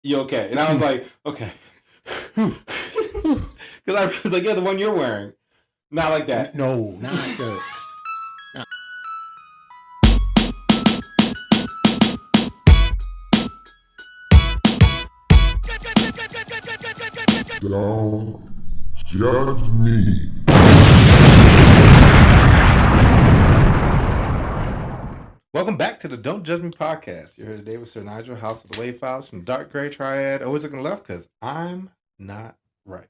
You okay? And I was like, okay. Because I was like, yeah, the one you're wearing. Not like that. No, not the. Don't judge me. Welcome back to the Don't Judge Me podcast. You're here today with Sir Nigel, House of the Wave Files from Dark Gray Triad. Always looking left because I'm not right.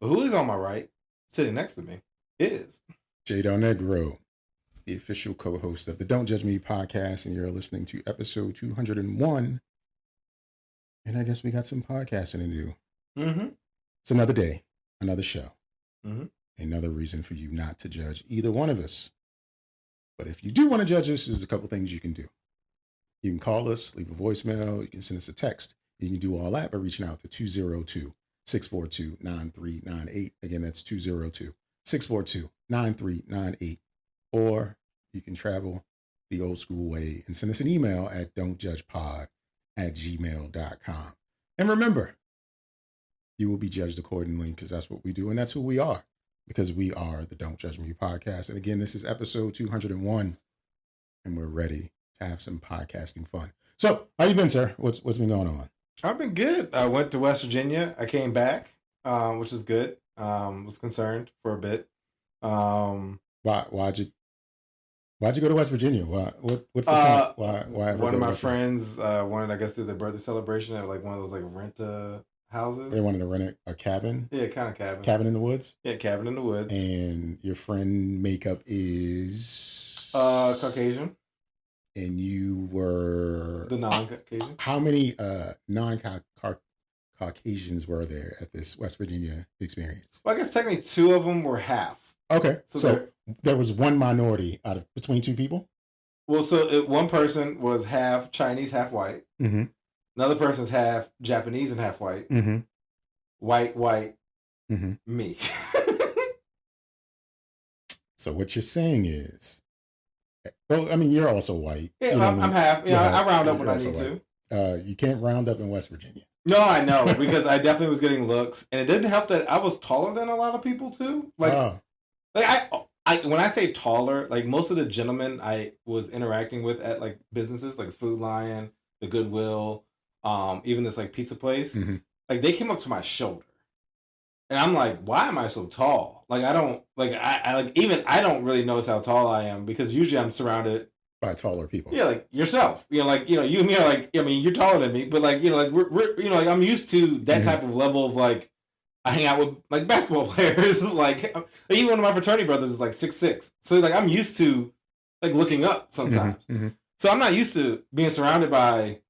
But who is on my right, sitting next to me, is Delnegro, the official co-host of the Don't Judge Me podcast, and you're listening to episode 201. And I guess we got some podcasting to do. Mm-hmm. It's another day, another show, Mm-hmm. another reason for you not to judge either one of us. But if you do want to judge us, there's a couple things you can do. You can call us, leave a voicemail, you can send us a text. You can do all that by reaching out to 202-642-9398. Again, that's 202-642-9398. Or you can travel the old school way and send us an email at don'tjudgepod@gmail.com. And remember, you will be judged accordingly because that's what we do. And that's who we are, because we are the Don't Judge Me podcast. And again, this is episode 201 and we're ready to have some podcasting fun. So how you been, sir? What's been going on? I've been good. I went to West Virginia. I came back, which is good. Was concerned for a bit. Why'd you go to West Virginia? What's the point? Why one of my friends wanted, I guess, do their birthday celebration at like one of those like rent houses. They wanted to rent a cabin? Yeah, kind of cabin. Cabin in the woods? Yeah, cabin in the woods. And your friend makeup is? Caucasian. And you were? The non-Caucasian. How many non-Caucasians were there at this West Virginia experience? Well, I guess technically two of them were half. Okay, so there was one minority between two people? Well, so one person was half Chinese, half white. Mm-hmm. Another person's half Japanese and half white. Mm-hmm. White, mm-hmm. Me. So what you're saying is, well, I mean, you're also white. Yeah, you know I'm half. Yeah, I round up when I need to. You can't round up in West Virginia. No, I know, because I definitely was getting looks, and it didn't help that I was taller than a lot of people too. Like when I say taller, like most of the gentlemen I was interacting with at like businesses like Food Lion, the Goodwill, even this like pizza place, mm-hmm. like they came up to my shoulder, and I'm like, why am I so tall? Like I don't like I don't really notice how tall I am because usually I'm surrounded by taller people. Yeah, like yourself. You know, like you and me are like. I mean, you're taller than me, but like like we're like I'm used to that mm-hmm. type of level of like. I hang out with like basketball players. like even one of my fraternity brothers is like 6'6". So like I'm used to like looking up sometimes. Mm-hmm. So I'm not used to being surrounded by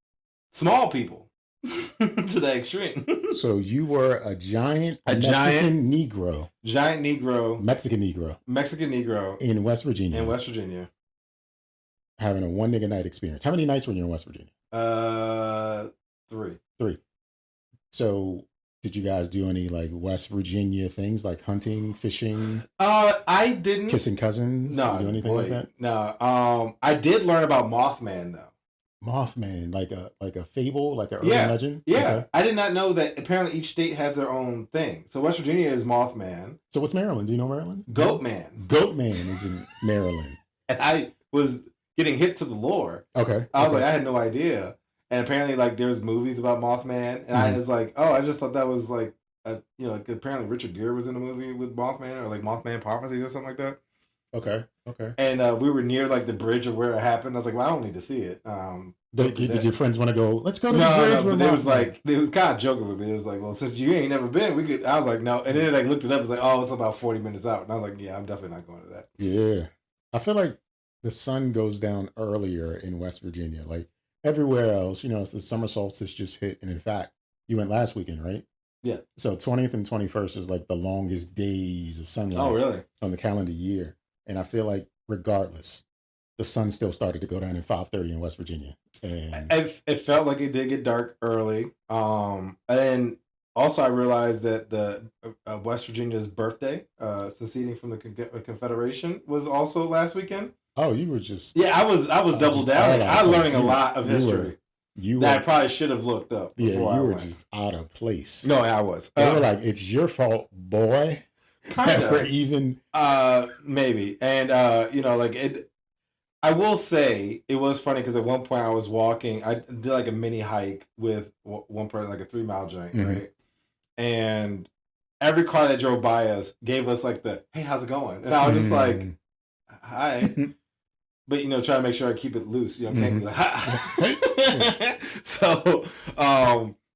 small people to the extreme. So you were a Mexican Negro in West Virginia. Having a one nigga night experience. How many nights were you in West Virginia? 3. So did you guys do any like West Virginia things like hunting, fishing? I didn't. Kissing cousins? No. Do anything like that? No. I did learn about Mothman though. Mothman, like a fable, like an urban legend? Yeah. Okay. I did not know that apparently each state has their own thing. So West Virginia is Mothman. So what's Maryland? Do you know Maryland? Goatman. Goatman is in Maryland. And I was getting hit to the lore. Okay. I was like, I had no idea. And apparently, like, there's movies about Mothman, and I was like, oh, I just thought that was like, like apparently Richard Gere was in a movie with Mothman, or like Mothman Prophecies or something like that. Okay. And we were near like the bridge of where it happened. I was like, well, I don't need to see it. Did your friends want to go? Let's go to the bridge. No, but they was kind of joking with me. It was like, well, since you ain't never been, we could. I was like, no, and then like looked it up. It's like, oh, it's about 40 minutes out, and I was like, yeah, I'm definitely not going to that. Yeah, I feel like the sun goes down earlier in West Virginia, like. Everywhere else, it's the summer solstice just hit. And in fact, you went last weekend, right? Yeah. So 20th and 21st is like the longest days of sunlight. Oh, really? On the calendar year. And I feel like regardless, the sun still started to go down at 5:30 in West Virginia. And it felt like it did get dark early. And also I realized that the West Virginia's birthday, seceding from the Confederation, was also last weekend. Oh, you were just... Yeah, I was double down. I was learning a lot of history. I probably should have looked up. Yeah, you were just out of place. No, I was. They were like, "It's your fault, boy." Kind of. Even maybe, and like it. I will say it was funny because at one point I was walking. I did like a mini hike with one person, like a 3-mile joint, right? And every car that drove by us gave us like the "Hey, how's it going?" And I was just like, "Hi." But try to make sure I keep it loose. Can't be like, ha. So,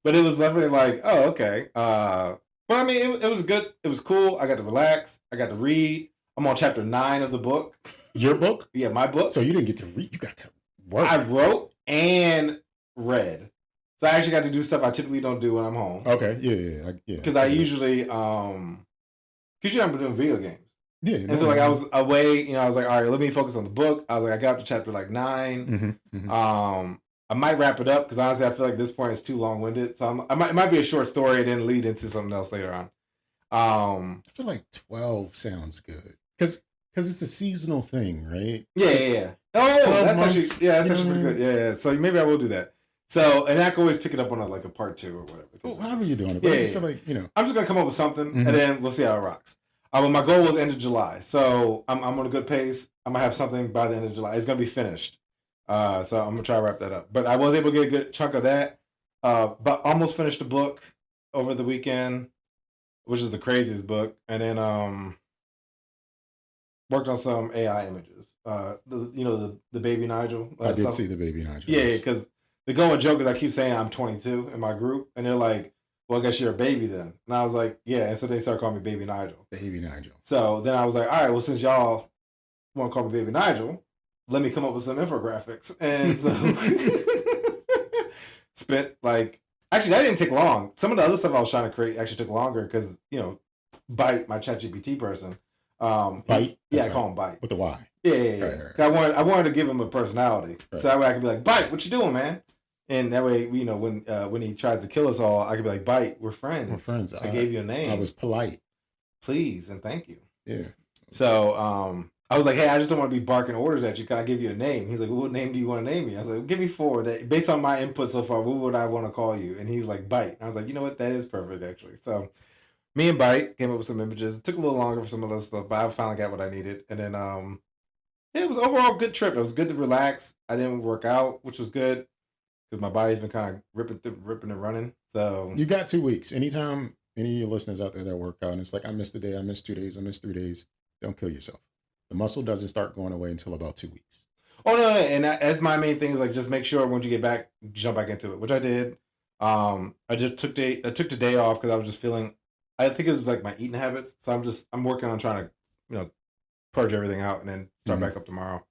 but it was definitely like, oh, okay. But I mean, it was good. It was cool. I got to relax. I got to read. I'm on chapter 9 of the book. Your book? Yeah, my book. So you didn't get to read. You got to work. I wrote and read. So I actually got to do stuff I typically don't do when I'm home. Okay. Yeah. Because I usually, because I've been doing video games. Yeah. And so like I was away, I was like, all right, let me focus on the book. I was like, I got up to chapter like 9. I might wrap it up because honestly, I feel like this point is too long-winded. So it might be a short story and then lead into something else later on. I feel like 12 sounds good because it's a seasonal thing, right? Yeah. Oh, that's actually pretty good. Yeah. So maybe I will do that. So, and I can always pick it up on a part 2 or whatever. Well, however you're doing it. But I just feel like, I'm just going to come up with something and then we'll see how it rocks. But my goal was end of July. So I'm on a good pace. I'm going to have something by the end of July. It's going to be finished. So I'm going to try to wrap that up. But I was able to get a good chunk of that. But almost finished the book over the weekend, which is the craziest book. And then worked on some AI images. The baby Nigel. I did see the baby Nigel. Yeah, because the going joke is I keep saying I'm 22 in my group. And they're like, well, I guess you're a baby then. And I was like, yeah. And so they started calling me Baby Nigel. Baby Nigel. So then I was like, all right, well, since y'all want to call me Baby Nigel, let me come up with some infographics. And so spent actually, that didn't take long. Some of the other stuff I was trying to create actually took longer because, Bite, my ChatGPT person. Bite? I call him Bite. With the Y. Yeah. Right. I wanted to give him a personality. Right. So that way I could be like, Bite, what you doing, man? And that way, when he tries to kill us all, I could be like, Bite, we're friends. We're friends. I gave you a name. I was polite. Please and thank you. Yeah. So I was like, hey, I just don't want to be barking orders at you. Can I give you a name? He's like, well, what name do you want to name me? I was like, well, give me 4. That based on my input so far, what would I want to call you? And he's like, Bite. And I was like, you know what? That is perfect, actually. So me and Bite came up with some images. It took a little longer for some of those stuff, but I finally got what I needed. And then it was overall a good trip. It was good to relax. I didn't work out, which was good. Because my body's been kind of ripping and running. So you got 2 weeks. Anytime any of your listeners out there that work out and it's like, I missed a day, I missed 2 days, I missed 3 days, don't kill yourself. The muscle doesn't start going away until about 2 weeks. Oh, no. And that's my main thing is like, just make sure once you get back, jump back into it, which I did. I just took the day off because I was just feeling, I think it was like my eating habits. So I'm working on trying to, purge everything out and then start back up tomorrow.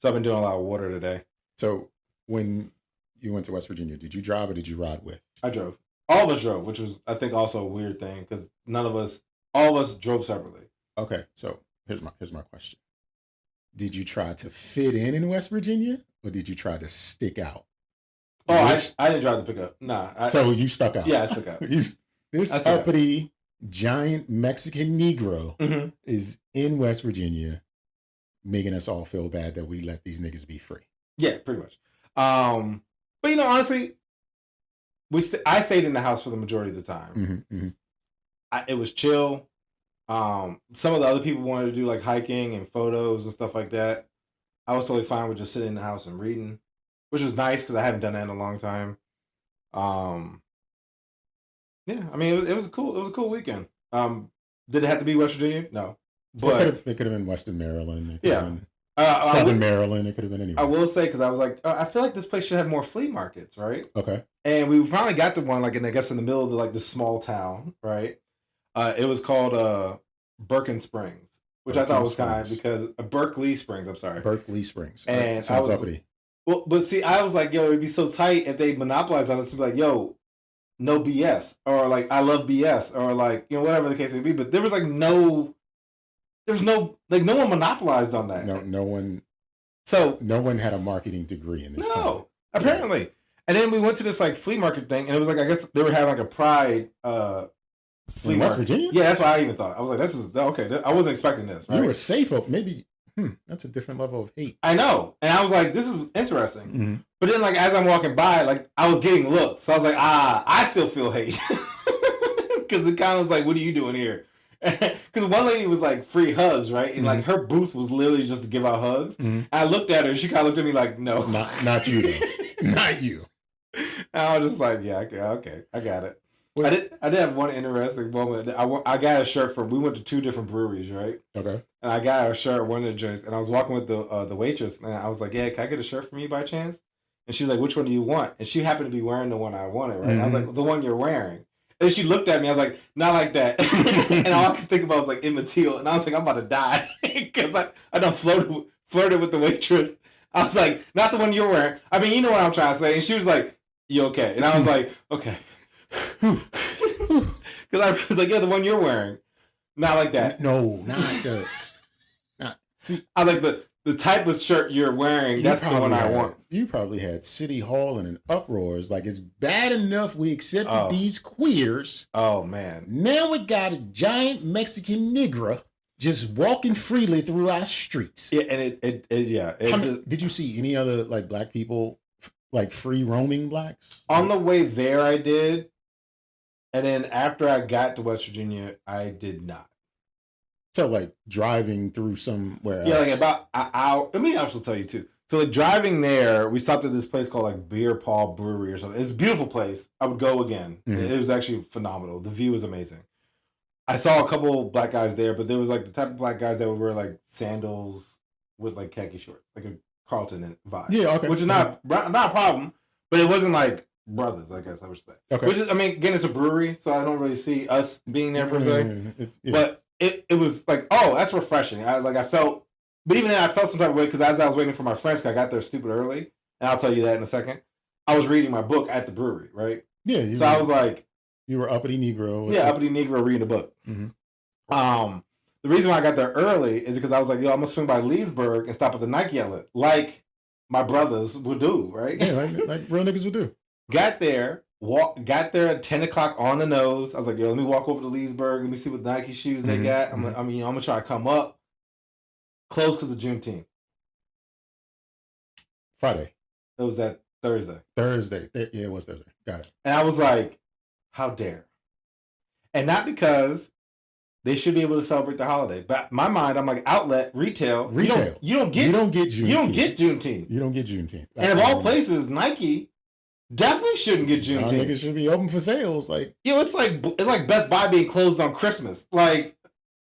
So I've been doing a lot of water today. So when you went to West Virginia, did you drive or did you ride with? I drove. All of us drove, which was, I think, also a weird thing because all of us drove separately. Okay, so here's my question. Did you try to fit in West Virginia or did you try to stick out? Oh, I didn't drive the pickup. Nah. So you stuck out. Yeah, I stuck out. This uppity, giant Mexican Negro is in West Virginia making us all feel bad that we let these niggas be free. Yeah, pretty much. But honestly, I stayed in the house for the majority of the time. It was chill. Some of the other people wanted to do like hiking and photos and stuff like that. I was totally fine with just sitting in the house and reading, which was nice because I haven't done that in a long time. Yeah, I mean it was a cool weekend. Did it have to be West Virginia? No, but it could have been Western Maryland. Southern Maryland. It could have been anywhere. I will say because I was like, I feel like this place should have more flea markets, right? Okay. And we finally got to one, like in the middle of the small town, right? It was called Birkin Springs, which I thought was kind of because Berkeley Springs. I'm sorry, Berkeley Springs. And sounds uppity. Well, but see, I was like, yo, it'd be so tight if they monopolized on it to be like, yo, no BS, or like I love BS, or like whatever the case may be. But there was like no one monopolized on that. No one. So no one had a marketing degree in this. No, apparently. Yeah. And then we went to this like flea market thing, and it was like I guess they were having like a Pride flea in market. West Virginia. Yeah, that's what I even thought. I was like, this is okay. I wasn't expecting this. Right? You were safe. Maybe that's a different level of hate. I know, and I was like, this is interesting. But then, like, as I'm walking by, like, I was getting looks. So I was like, I still feel hate. Because it kind of was like, what are you doing here? Because one lady was like, free hugs, right? And, like, her booth was literally just to give out hugs. And I looked at her, and she kind of looked at me like, no. Not you, though. Not you. And I was just like, yeah, okay, I got it. I did have one interesting moment. I got a shirt from, we went to 2 different breweries, right? Okay. And I got a shirt at one of the joints, and I was walking with the waitress, and I was like, yeah, can I get a shirt from you by chance? And she was like, which one do you want? And she happened to be wearing the one I wanted, right? I was like, the one you're wearing. And she looked at me, I was like, not like that. And all I could think about was like Emmett Till, and I was like, I'm about to die. Because I done flirted with the waitress. I was like, not the one you're wearing. I mean, you know what I'm trying to say. And she was like, you okay? And I was like, okay. Because I was like, yeah, the one you're wearing. Not like that. No, not the... See, I was like, the type of shirt you're wearing, that's the one I want. You probably had City Hall and an uproars. Like, it's bad enough we accepted these queers. Oh, man. Now we got a giant Mexican Negro just walking freely through our streets. Yeah, and did you see any other, like, black people, like, free roaming blacks? On the way there, I did. And then after I got to West Virginia, I did not. So, like, driving through somewhere else. Yeah, like about an hour. Let me also tell you, too. So, like, driving there, we stopped at this place called, like, Beer Paw Brewery or something. It's a beautiful place. I would go again. It was actually phenomenal. The view was amazing. I saw a couple black guys there, but there was, like, the type of black guys that would wear, like, sandals with, like, khaki shorts. Like a Carlton vibe. Yeah, okay. Which is not a problem, but it wasn't, like, brothers, I guess I would say. Okay. Which is, I mean, again, it's a brewery, so I don't really see us being there per se. But it was like, oh, that's refreshing. I felt, but even then I felt some type of way because as I was waiting for my friends, I got there stupid early, and I'll tell you that in a second. I was reading my book at the brewery, right? Yeah. So I was like, you were uppity Negro. Yeah, uppity Negro reading a book. The reason why I got there early is because I was like, yo, I'm gonna swing by Leesburg and stop at the Nygel, like my brothers would do, right? Yeah, like real niggas would do. Got there at 10 o'clock on the nose. I was like, yo, let me walk over to Leesburg. Let me see what Nike shoes they got. I'm going to try to come up. Closed because of Juneteenth. Friday. It was that Thursday. Yeah, it was Thursday. Got it. And I was like, how dare. And not because they should be able to celebrate the holiday. But in my mind, I'm like, outlet, retail. You don't get Juneteenth. You don't get Juneteenth. And of all places, Nike definitely shouldn't get Juneteenth. Niggas should be open for sales. Like, it's like Best Buy being closed on Christmas. Like,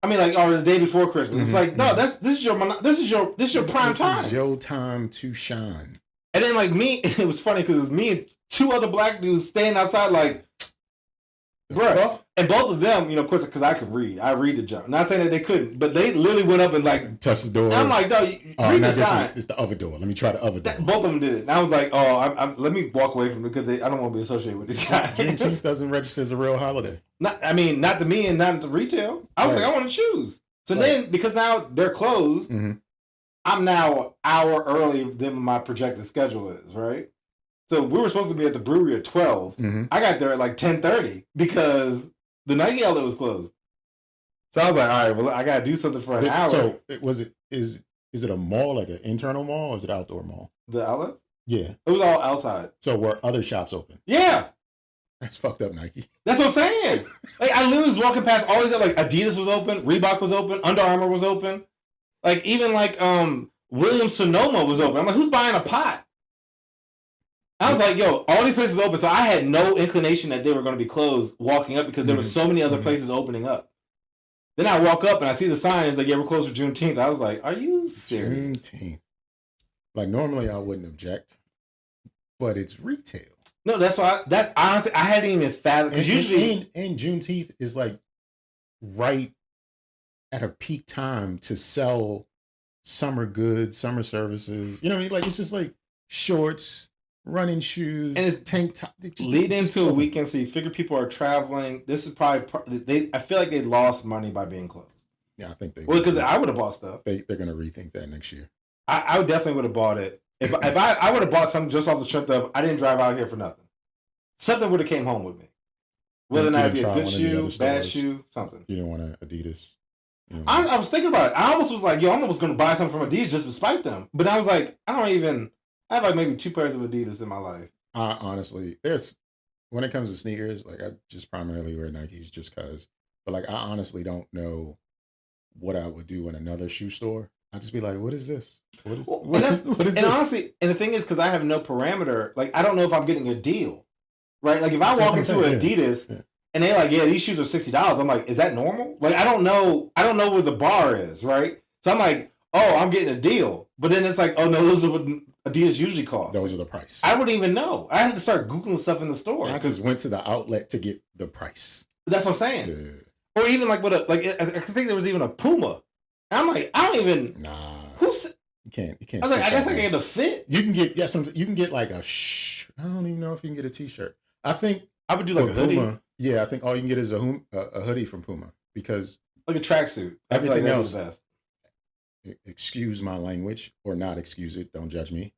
I mean, like, or the day before Christmas. It's like, no, this is your prime time. This is your time to shine. And then, like, me, it was funny because it was me and 2 other black dudes standing outside, like, bruh. And both of them, of course, because I could read. I read the jump. Not saying that they couldn't, but they literally went up and, like, touched the door. And I'm like, no, read the sign. It's the other door. Let me try the other door. Both of them did it. And I was like, let me walk away from it because I don't want to be associated with these guys. Juneteenth doesn't register as a real holiday. Not to me and not to retail. I was like, I want to choose. So then, because now they're closed, I'm now an hour early than my projected schedule is, right? So we were supposed to be at the brewery at 12. I got there at like 10:30 because the Nike outlet was closed. So I was like, all right, well, I got to do something for an hour. So is it a mall, like an internal mall, or is it an outdoor mall? The outlets? Yeah. It was all outside. So were other shops open? Yeah. That's fucked up, Nike. That's what I'm saying. Like, I literally was walking past all these, like, Adidas was open, Reebok was open, Under Armour was open. Like, even, like, Williams-Sonoma was open. I'm like, who's buying a pot? I was like, yo, all these places open. So I had no inclination that they were going to be closed walking up because there were so many other places opening up. Then I walk up and I see the sign. It's like, yeah, we're closed for Juneteenth. I was like, are you serious? Juneteenth. Like, normally I wouldn't object, but it's retail. No, that's why. Honestly, I hadn't even fathom. Because usually. And Juneteenth is like right at a peak time to sell summer goods, summer services. You know what I mean? Like, it's just like shorts, running shoes, and it's tank top. Lead into a weekend, so you figure people are traveling. This is probably I feel like they lost money by being closed. Yeah, I think they. Well, because I would have bought stuff. They're going to rethink that next year. I definitely would have bought it if I would have bought something just off the strength of I didn't drive out here for nothing. Something would have came home with me. Whether or not it be a good shoe, bad shoe, something. You didn't want an Adidas. I was thinking about it. I almost was like, yo, I'm almost going to buy something from Adidas just to spite them. But I was like, I don't even. I have like maybe 2 pairs of Adidas in my life. Honestly, when it comes to sneakers, like I just primarily wear Nikes just cause. But like I honestly don't know what I would do in another shoe store. I'd just be like, what is this? What is this? Honestly, and the thing is, because I have no parameter, like I don't know if I'm getting a deal, right? Like if I walk into Adidas and they're like, yeah, these shoes are $60, I'm like, is that normal? Like I don't know where the bar is, right? So I'm like, oh, I'm getting a deal, but then it's like, oh no, those are what Adidas usually cost. Those are the price. I wouldn't even know. I had to start Googling stuff in the store. I just went to the outlet to get the price. That's what I'm saying. Yeah. Or even like I think there was even a Puma. And I'm like, I don't even. Nah. Who's? You can't. I was like, I guess I can get the fit. You can get you can get like a I don't even know if you can get a t-shirt. I think I would do like a hoodie. Puma, yeah, I think all you can get is a hoodie from Puma because like a tracksuit. Everything else. Excuse my language or not excuse it. Don't judge me.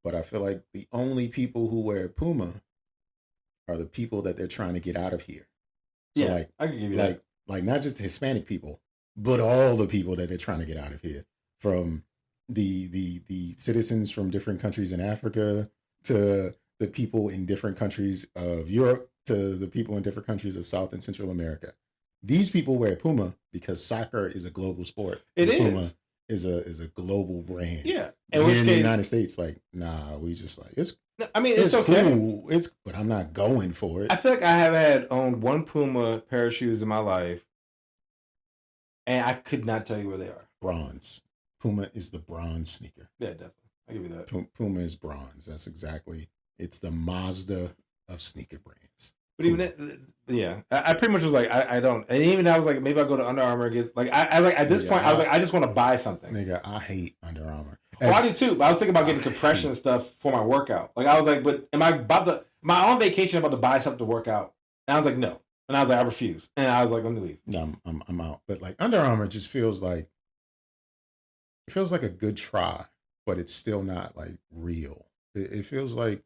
But I feel like the only people who wear Puma are the people that they're trying to get out of here. So yeah, like, I can give you that. Like not just the Hispanic people, but all the people that they're trying to get out of here. From the citizens from different countries in Africa to the people in different countries of Europe to the people in different countries of South and Central America. These people wear Puma because soccer is a global sport. Puma is a global brand. Yeah. In the United States, like, nah, we just like it's okay. Cool. But I'm not going for it. I feel like I have owned one Puma pair of shoes in my life, and I could not tell you where they are. Bronze. Puma is the bronze sneaker. Yeah, definitely. I'll give you that. Puma is bronze. That's exactly. It's the Mazda of sneaker brands. But even that, yeah, I pretty much was like, I don't. And even I was like, maybe I'll go to Under Armour. Like, I was like, at this point, I was like, I just want to buy something. Nigga, I hate Under Armour. I do too. But I was thinking about getting compression stuff for my workout. Like, I was like, but am I on vacation about to buy something to work out? And I was like, no. And I was like, I refuse. And I was like, let me leave. No, I'm out. But like Under Armour just feels like a good try, but it's still not like real. It feels like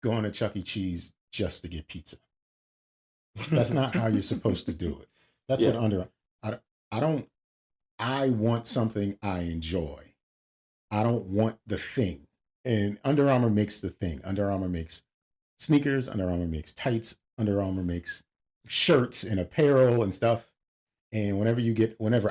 going to Chuck E. Cheese just to get pizza. That's not how you're supposed to do it. That's what I want something I enjoy. I don't want the thing. And Under Armour makes the thing. Under Armour makes sneakers. Under Armour makes tights. Under Armour makes shirts and apparel and stuff. And whenever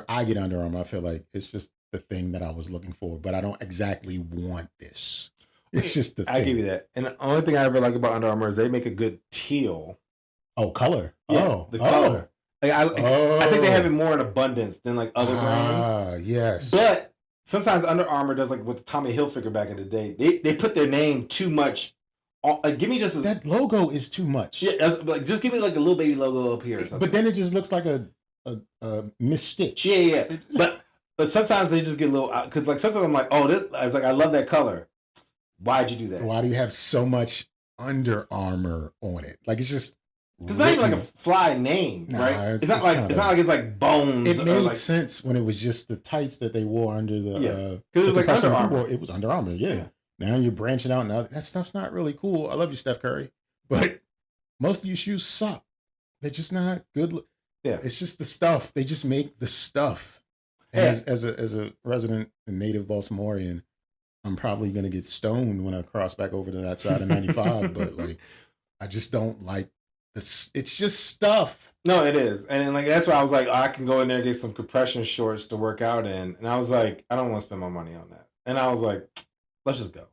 I get Under Armour, I feel like it's just the thing that I was looking for, but I don't exactly want this. It's just the thing. I give you that. And the only thing I ever like about Under Armour is they make a good teal. Oh, color. Yeah, the color. Like, I think they have it more in abundance than like other brands. Yes. But sometimes Under Armour does like with the Tommy Hilfiger back in the day. They put their name too much. Like, give me just that logo is too much. Yeah, like just give me like a little baby logo up here. Or something. But then it just looks like a misstitch. Yeah. But sometimes they just get a little because like sometimes I'm like, oh, I was like, I love that color. Why'd you do that? Why do you have so much Under Armour on it? Like it's just. It's not even like a fly name, right? It's not like it's like bones. It made sense when it was just the tights that they wore under the. Because it was like Under Armour. It was Under Armour, yeah. Now you're branching out. Now that stuff's not really cool. I love you, Steph Curry, but most of your shoes suck. They're just not good. Yeah, it's just the stuff. They just make the stuff. As a resident and native Baltimorean, I'm probably gonna get stoned when I cross back over to that side of 95. But like, I just don't like. It's just stuff. No, it is. And then, like, that's why I was like, I can go in there and get some compression shorts to work out in. And I was like, I don't want to spend my money on that. And I was like, let's just go.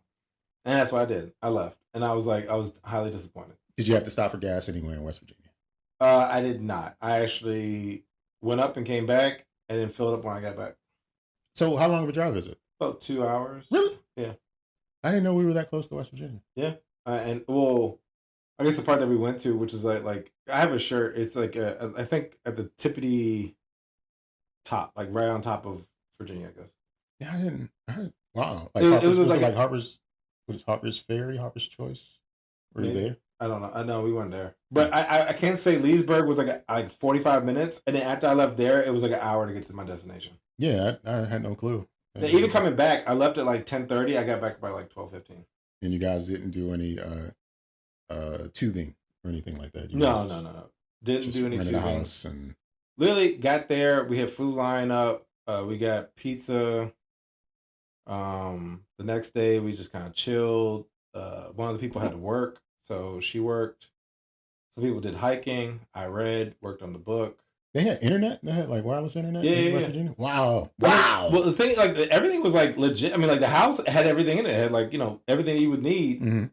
And that's what I did. I left. And I was like, I was highly disappointed. Did you have to stop for gas anywhere in West Virginia? I did not. I actually went up and came back and then filled up when I got back. So how long of a drive is it? About 2 hours. Really? Yeah. I didn't know we were that close to West Virginia. Yeah. I guess the part that we went to, which is like I have a shirt. It's like I think at the tippity top, like right on top of Virginia, I guess. Yeah, wow. Like it was like Harper's. What is Harper's Ferry? Harper's Choice? Were you there? I don't know. I know we weren't there, but I can't say Leesburg was like 45 minutes, and then after I left there, it was like an hour to get to my destination. Yeah, I had no clue. Even coming back, I left at like 10:30. I got back by like 12:15. And you guys didn't do any tubing or anything like that? No. Didn't do any tubing. House and literally got there. We had food line up. We got pizza. The next day we just kind of chilled. One of the people had to work, so she worked. Some people did hiking. I read, worked on the book. They had internet. They had like wireless internet in West Virginia. Wow, wow. Well, the thing, like everything was like legit. I mean, like the house had everything in it. It had like everything you would need. Mm-hmm.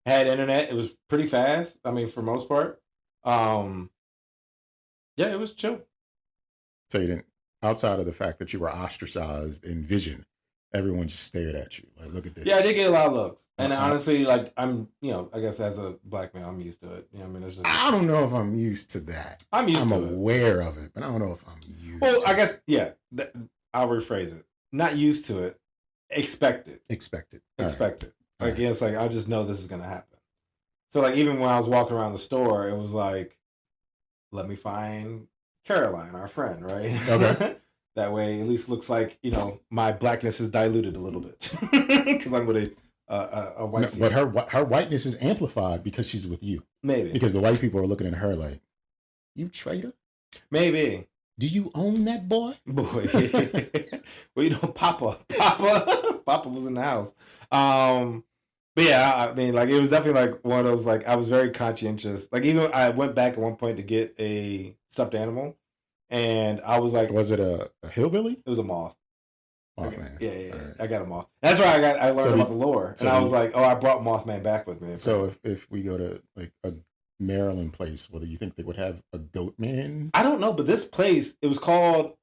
Had internet. It was pretty fast. I mean, for most part. Yeah, it was chill. So you didn't, outside of the fact that you were ostracized in vision, everyone just stared at you. Like, look at this. Yeah, I did get a lot of looks. And honestly, like, I'm, I guess as a black man, I'm used to it. I mean, it's just. I don't know if I'm used to that. I'm aware of it, but I don't know if I'm used to it. Well, I guess, yeah, I'll rephrase it. Not used to it. Expected. Expected. Like, it's like, I just know this is going to happen. So, like, even when I was walking around the store, it was like, let me find Caroline, our friend, right? Okay. That way, at least looks like, my blackness is diluted a little bit. Because I'm with a white female. But her whiteness is amplified because she's with you. Maybe. Because the white people are looking at her like, you traitor? Maybe. Do you own that boy? Boy. Well, Papa was in the house. But yeah, I mean, like, it was definitely like one of those, like, I was very conscientious. Like, even I went back at one point to get a stuffed animal, and I was like, was it a hillbilly? It was a moth. Mothman. Yeah. Right. I got a moth. That's where I learned about the lore, and I was like, oh, I brought Mothman back with me. So if we go to like a Maryland place, whether you think they would have a Goatman? I don't know, but this place, it was called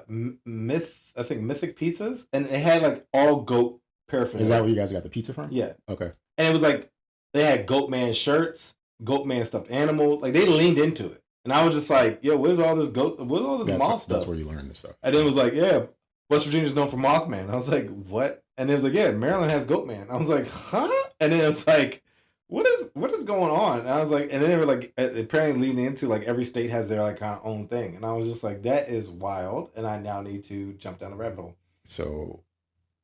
Mythic Pizzas, and it had like all goat paraphernalia. Is that where you guys got the pizza from? Yeah. Okay. And it was like they had Goatman shirts, Goatman stuffed animals. Like they leaned into it, and I was just like, "Yo, where's all this moth stuff?" That's where you learn this stuff. And then it was like, "Yeah, West Virginia's known for Mothman." I was like, "What?" And it was like, "Yeah, Maryland has Goatman." I was like, "Huh?" And then it was like, "What is going on?" And I was like, and then they were like, apparently leading into like every state has their like kind of own thing, and I was just like, "That is wild," and I now need to jump down the rabbit hole. So,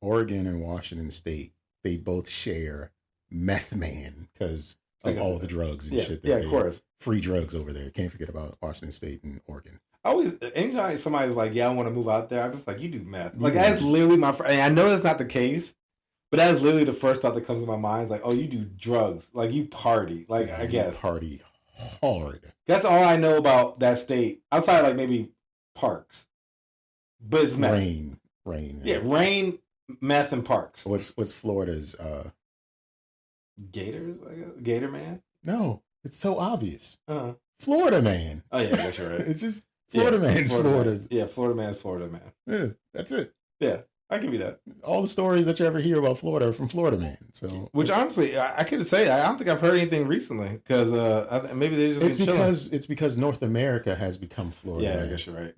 Oregon and Washington State, they both share Meth Man because of all the drugs and shit. Yeah, of course. Free drugs over there. Can't forget about Washington State and Oregon. Anytime somebody's like, yeah, I want to move out there, I'm just like, you do meth. Like, that's literally my first, I know that's not the case, but that is literally the first thought that comes to my mind. It's like, oh, you do drugs. Like, you party. Like, yeah, I guess. Party hard. That's all I know about that state. Outside, like, maybe parks. But it's meth. Rain. Yeah, rain, meth, and parks. What's Florida's Gators, I guess? Gator Man? No, it's so obvious. FloridaMan. Oh, yeah, that's right. It's just FloridaMan's Florida's. Yeah, FloridaMan's FloridaMan. Yeah, that's it. Yeah, I give you that. All the stories that you ever hear about Florida are from FloridaMan. So, which honestly, I could say I don't think I've heard anything recently because maybe they just it's because North America has become Florida. Yeah, I guess you're right.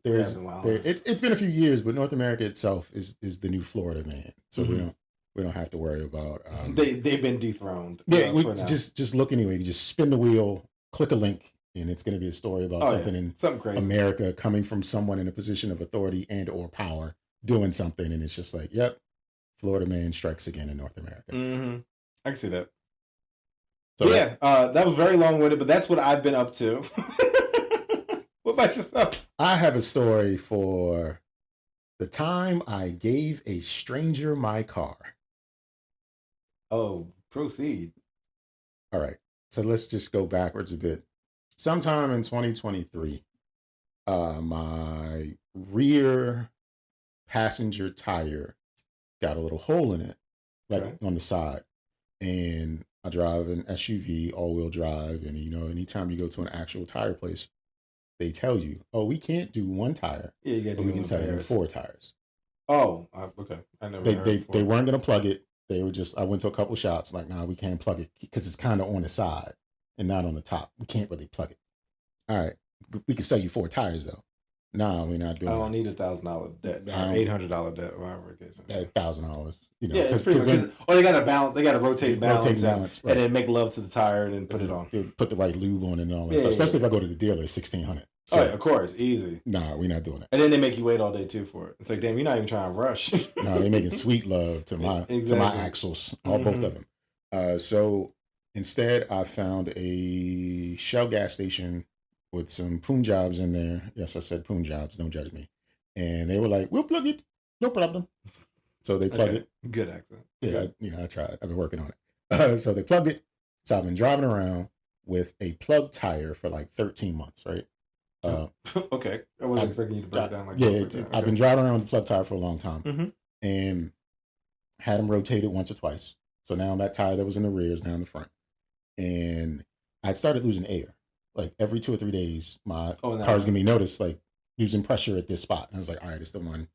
It's been a few years, but North America itself is the new Florida man. So we don't have to worry about. They've been dethroned. Yeah, just look anyway. You just spin the wheel, click a link, and it's going to be a story about something crazy. America coming from someone in a position of authority and or power doing something, and it's just like, yep, Florida man strikes again in North America. Mm-hmm. I can see that. So that was very long-winded, but that's what I've been up to. What about yourself? I have a story for the time I gave a stranger my car. Oh, proceed. All right. So let's just go backwards a bit. Sometime in 2023, my rear passenger tire got a little hole in it, on the side. And I drive an SUV, all-wheel drive. And, anytime you go to an actual tire place, they tell you, oh, we can't do one tire. Yeah, you got to do we can sell you 4 tires. Oh, okay. I never they weren't going to plug it. They were just, I went to a couple shops, like, nah, we can't plug it because it's kind of on the side and not on the top. We can't really plug it. All right. We can sell you 4 tires, though. Nah, we're not doing it. I don't need $1,000 debt, $800 debt, whatever it is. $1,000. Yeah, it's pretty much. They got to balance. They got to rotate balance, right. And then make love to the tire and then put it on. Put the right lube on and all that stuff. Especially if I go to the dealer, it's $1,600. So, of course, easy. Nah, we're not doing that. And then they make you wait all day too for it. It's like, damn, you're not even trying to rush. No, they're making sweet love to my axles, both of them. So instead, I found a Shell gas station with some Punjabs in there. Yes, I said Punjabs. Don't judge me. And they were like, "We'll plug it, no problem." So they plugged it. Good accent. Yeah, I tried. I've been working on it. So they plugged it. So I've been driving around with a plug tire for like 13 months, right? Okay. I wasn't expecting you to break it down like that. I've been driving around with a plug tire for a long time, and had them rotated once or twice. So now that tire that was in the rear is now in the front, and I started losing air. Like every 2 or 3 days, my car's gonna be noticed like losing pressure at this spot. And I was like, all right, it's the one,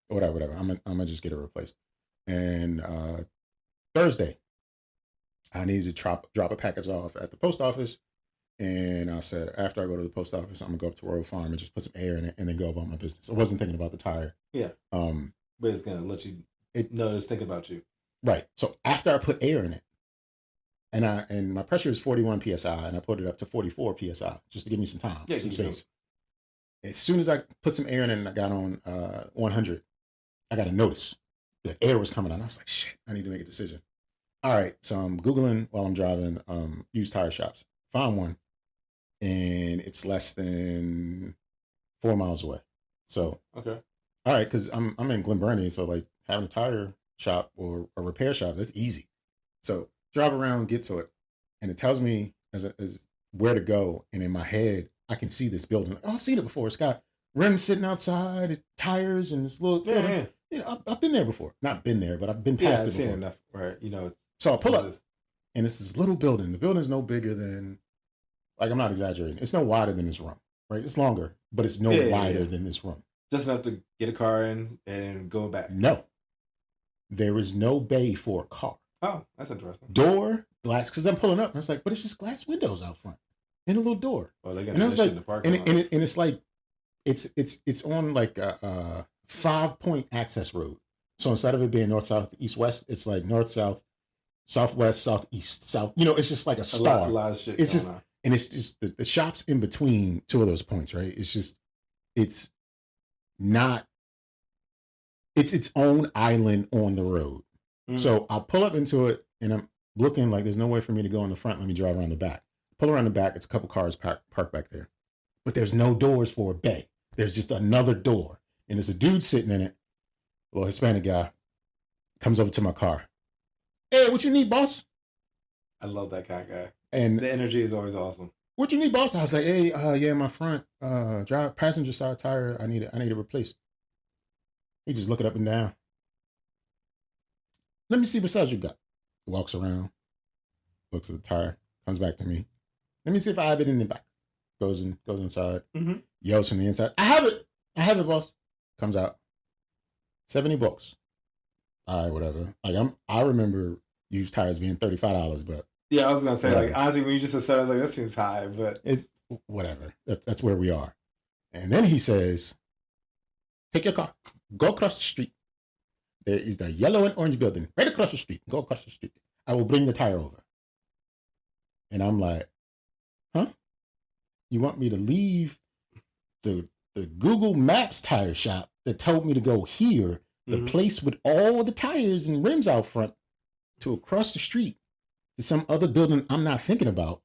whatever. I'm gonna just get it replaced. And Thursday, I needed to drop a package off at the post office. And I said, after I go to the post office, I'm gonna go up to Royal Farm and just put some air in it and then go about my business. I wasn't thinking about the tire. Yeah. But it's gonna let you know it's thinking about you. Right. So after I put air in it, and my pressure is 41 PSI, and I put it up to 44 PSI just to give me some time, some space. As soon as I put some air in it and I got on 100, I got a notice. The air was coming on. I was like, shit, I need to make a decision. All right. So I'm Googling while I'm driving used tire shops. Found one. And it's less than 4 miles away. So, okay. All right. Because I'm in Glen Burnie. So like having a tire shop or a repair shop, that's easy. So drive around, get to it. And it tells me as where to go. And in my head, I can see this building. Oh, I've seen it before. It's got rims sitting outside, it's tires, and this little building. Yeah, I've been there before. Not been there, but I've been past it before. I've seen enough, right? You know. So I pull up, and it's this little building. The building's no bigger than, like, I'm not exaggerating. It's no wider than this room, right? It's longer, but it's no wider than this room. Just enough to get a car in and go back. No. There is no bay for a car. Oh, that's interesting. Door, glass, because I'm pulling up, and I was like, but it's just glass windows out front and a little door. Oh, they're and I was like, and it's like, it's on like a 5-point access road. So instead of it being north, south, east, west, it's like north, south, southwest, southeast, south. You know, it's just like a star. A lot of shit. It's just, and it's just the shops in between two of those points, right? It's just, it's not, it's its own island on the road. So I pull up into it, and I'm looking like there's no way for me to go in the front. Let me drive around the back. Pull around the back. It's a couple cars parked back there, but there's no doors for a bay. There's just another door, and there's a dude sitting in it. A little Hispanic guy comes over to my car. Hey, what you need, boss? I love that kind of guy. And the energy is always awesome. What you need, boss? I was like, hey, yeah, my front passenger side tire, I need it replaced. He just look it up and down. Let me see what size you got. Walks around, looks at the tire, comes back to me. Let me see if I have it in the back. Goes inside, yells from the inside, I have it, boss. Comes out. $70. All right, whatever. Like I remember used tires being $35, but yeah, I was gonna say whatever. Like honestly, when you just said, I was like, that seems high, but whatever. That's where we are. And then he says, take your car, go across the street. There is the yellow and orange building right across the street. Go across the street. I will bring the tire over. And I'm like, huh? You want me to leave the Google Maps tire shop that told me to go here, the place with all the tires and rims out front, to across the street to some other building I'm not thinking about.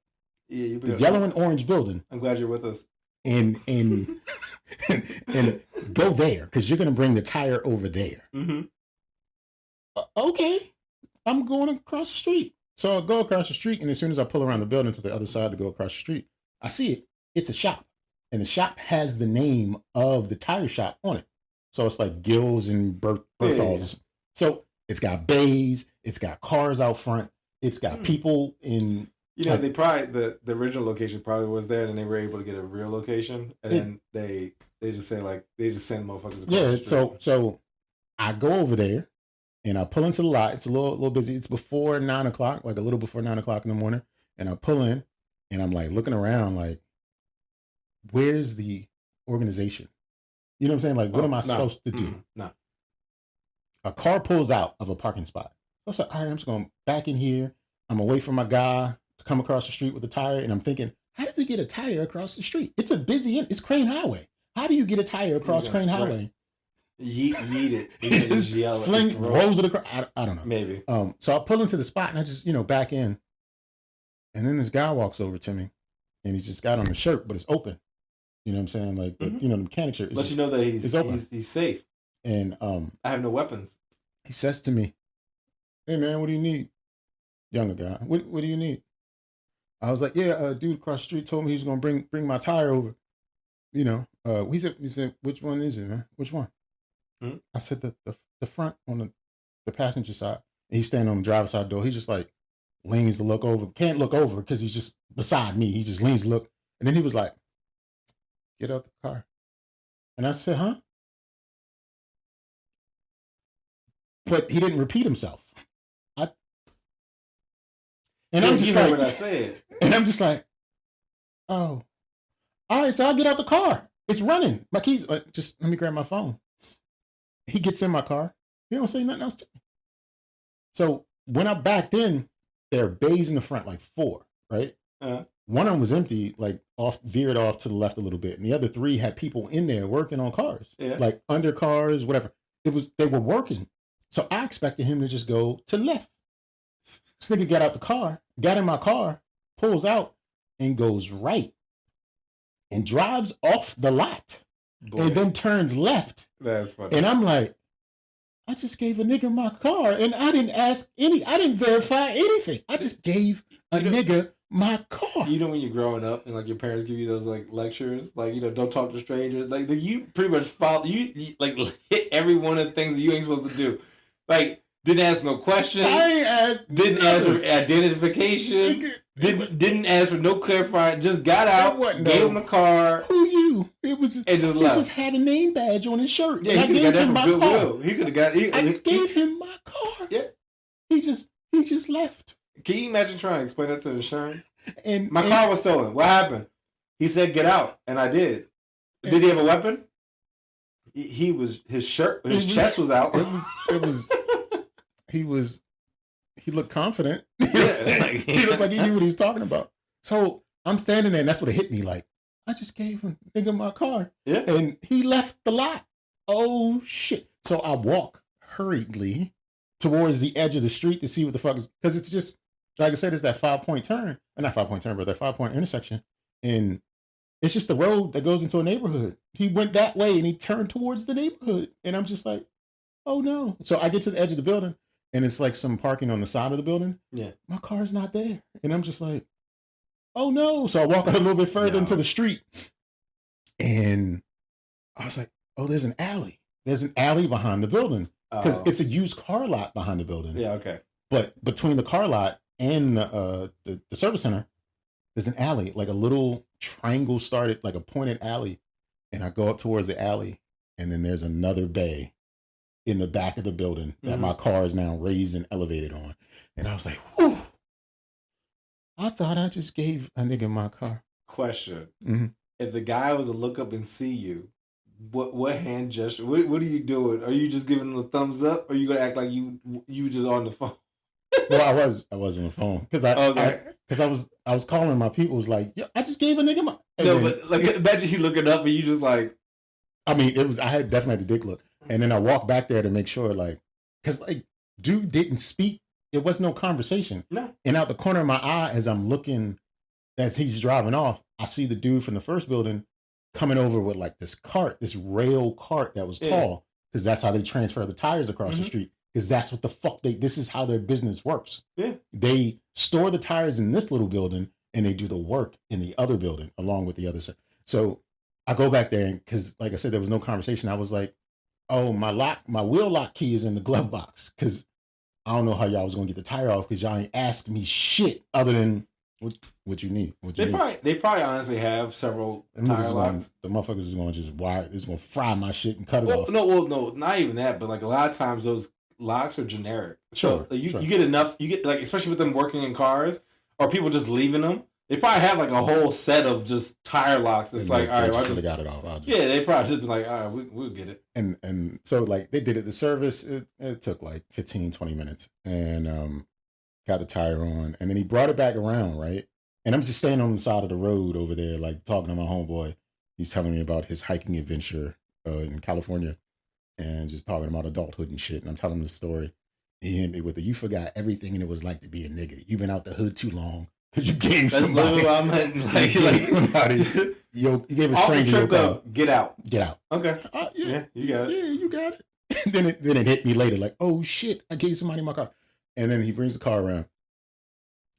Yeah, the yellow and orange building. I'm glad you're with us. And and go there because you're gonna bring the tire over there. Okay, I'm going across the street. So I go across the street, and as soon as I pull around the building to the other side to go across the street, I see it. It's a shop, and the shop has the name of the tire shop on it. So it's like Gills and Berthal's. Yeah. So it's got bays, it's got cars out front, it's got people in. You know, they probably the original location probably was there, and then they were able to get a real location, and then they just say like they just send motherfuckers across the street. So I go over there. And I pull into the lot. It's a little busy. It's before 9 o'clock, like a little before 9 o'clock in the morning. And I pull in, and I'm like looking around, like, where's the organization? You know what I'm saying? Like, what am I supposed to do? No. A car pulls out of a parking spot. I was like, all right, I'm just going back in here. I'm away from my guy to come across the street with the tire. And I'm thinking, how does he get a tire across the street? It's a busy, it's Crane Highway. How do you get a tire across Crane Highway? Yeet it. He just yell rolls it across. I don't know. Maybe. So I pull into the spot, and I just, back in. And then this guy walks over to me, and he's just got on the shirt, but it's open. You know what I'm saying? Like, the mechanic shirt. Let you know that he's open. He's safe. And I have no weapons. He says to me, "Hey man, what do you need?" Younger guy. What do you need? I was like, "Yeah, dude across the street told me he was gonna bring my tire over. You know, he said, which one is it, man? Which one?" I said the front on the passenger side. And he's standing on the driver's side door. He just like leans to look over. Can't look over because he's just beside me. He just leans to look. And then he was like, "Get out the car." And I said, "Huh?" But he didn't repeat himself. I'm just like, what I said. And I'm just like, "Oh, all right." So I get out the car. It's running. My keys. Just let me grab my phone. He gets in my car. He don't say nothing else to me. So when I backed in, there are bays in the front, like 4, right? One of them was empty, like veered off to the left a little bit, and the other 3 had people in there working on cars, like under cars, whatever. They were working. So I expected him to just go to the left. This nigga got in my car, pulls out, and goes right, and drives off the lot, and then turns left. That's funny. And I'm like, I just gave a nigga my car, and I didn't verify anything. I just gave a nigga my car. You know when you're growing up and like your parents give you those like lectures, like, you know, don't talk to strangers. Like you pretty much follow you like hit every one of the things that you ain't supposed to do. Like, didn't ask no questions. I ain't asked. Didn't ask for identification. Didn't ask for no clarifying. Just got out, gave him the car. Who you? It was. And just left. He just had a name badge on his shirt. Yeah, he could have got that from Goodwill. He could have got. I gave him my car. Yeah. He just left. Can you imagine trying to explain that to insurance? And my car was stolen. What happened? He said, "Get out," and I did. Did he have a weapon? His chest was out. He looked confident. He looked like he knew what he was talking about. So I'm standing there, and that's what it hit me. Like, I just gave him nigga my car. Yeah. And he left the lot. Oh shit. So I walk hurriedly towards the edge of the street to see what the fuck is, because it's just, like I said, it's that 5-point turn. Not 5-point turn, but that 5-point intersection. And it's just the road that goes into a neighborhood. He went that way and he turned towards the neighborhood. And I'm just like, oh no. So I get to the edge of the building and it's like some parking on the side of the building. Yeah. My car's not there. And I'm just like, oh no. So I walk a little bit further into the street and I was like, oh, there's an alley. There's an alley behind the building because it's a used car lot behind the building. Yeah, okay. But between the car lot and the service center, there's an alley, like a little triangle started, like a pointed alley. And I go up towards the alley and then there's another bay in the back of the building that my car is now raised and elevated on. And I was like, whew, I thought I just gave a nigga my car. Question. Mm-hmm. If the guy was to look up and see you, what hand gesture, what are you doing? Are you just giving them a thumbs up or are you going to act like you just on the phone? Well, I was on the phone because I was calling my people. Was like, yo, I just gave a nigga my. No, but like imagine he looking up and you just like. I mean, I had definitely the dick look, and then I walked back there to make sure, like, because like dude didn't speak. There was no conversation. No. And out the corner of my eye, as I'm looking, as he's driving off, I see the dude from the first building coming over with like this rail cart that was tall, because that's how they transfer the tires across the street. Because that's what the fuck this is how their business works. Yeah. They store the tires in this little building and they do the work in the other building along with the other side. So I go back there because, like I said, there was no conversation. I was like, oh, my wheel lock key is in the glove box because I don't know how y'all was going to get the tire off because y'all ain't asked me shit other than what you need. They probably honestly have several tire locks. The motherfuckers is going to just it's going to fry my shit and cut it off. No, not even that. But like a lot of times those locks are generic. So you get enough, like, especially with them working in cars or people just leaving them, they probably have like a whole set of just tire locks. It's like, all right, I just got it off. They probably just be like, all right, we'll get it. And so like they did it. The service, it took like 15, 20 minutes and got the tire on and then he brought it back around, right? And I'm just standing on the side of the road over there, like talking to my homeboy. He's telling me about his hiking adventure in California. And just talking about adulthood and shit. And I'm telling him the story. And with you forgot everything and it was like to be a nigga. You've been out the hood too long because you gave somebody. That's what I meant. You gave a stranger your car. Get out. Get out. Okay. Yeah, you got it. Yeah, you got it. And then it hit me later, like, oh shit, I gave somebody my car. And then he brings the car around.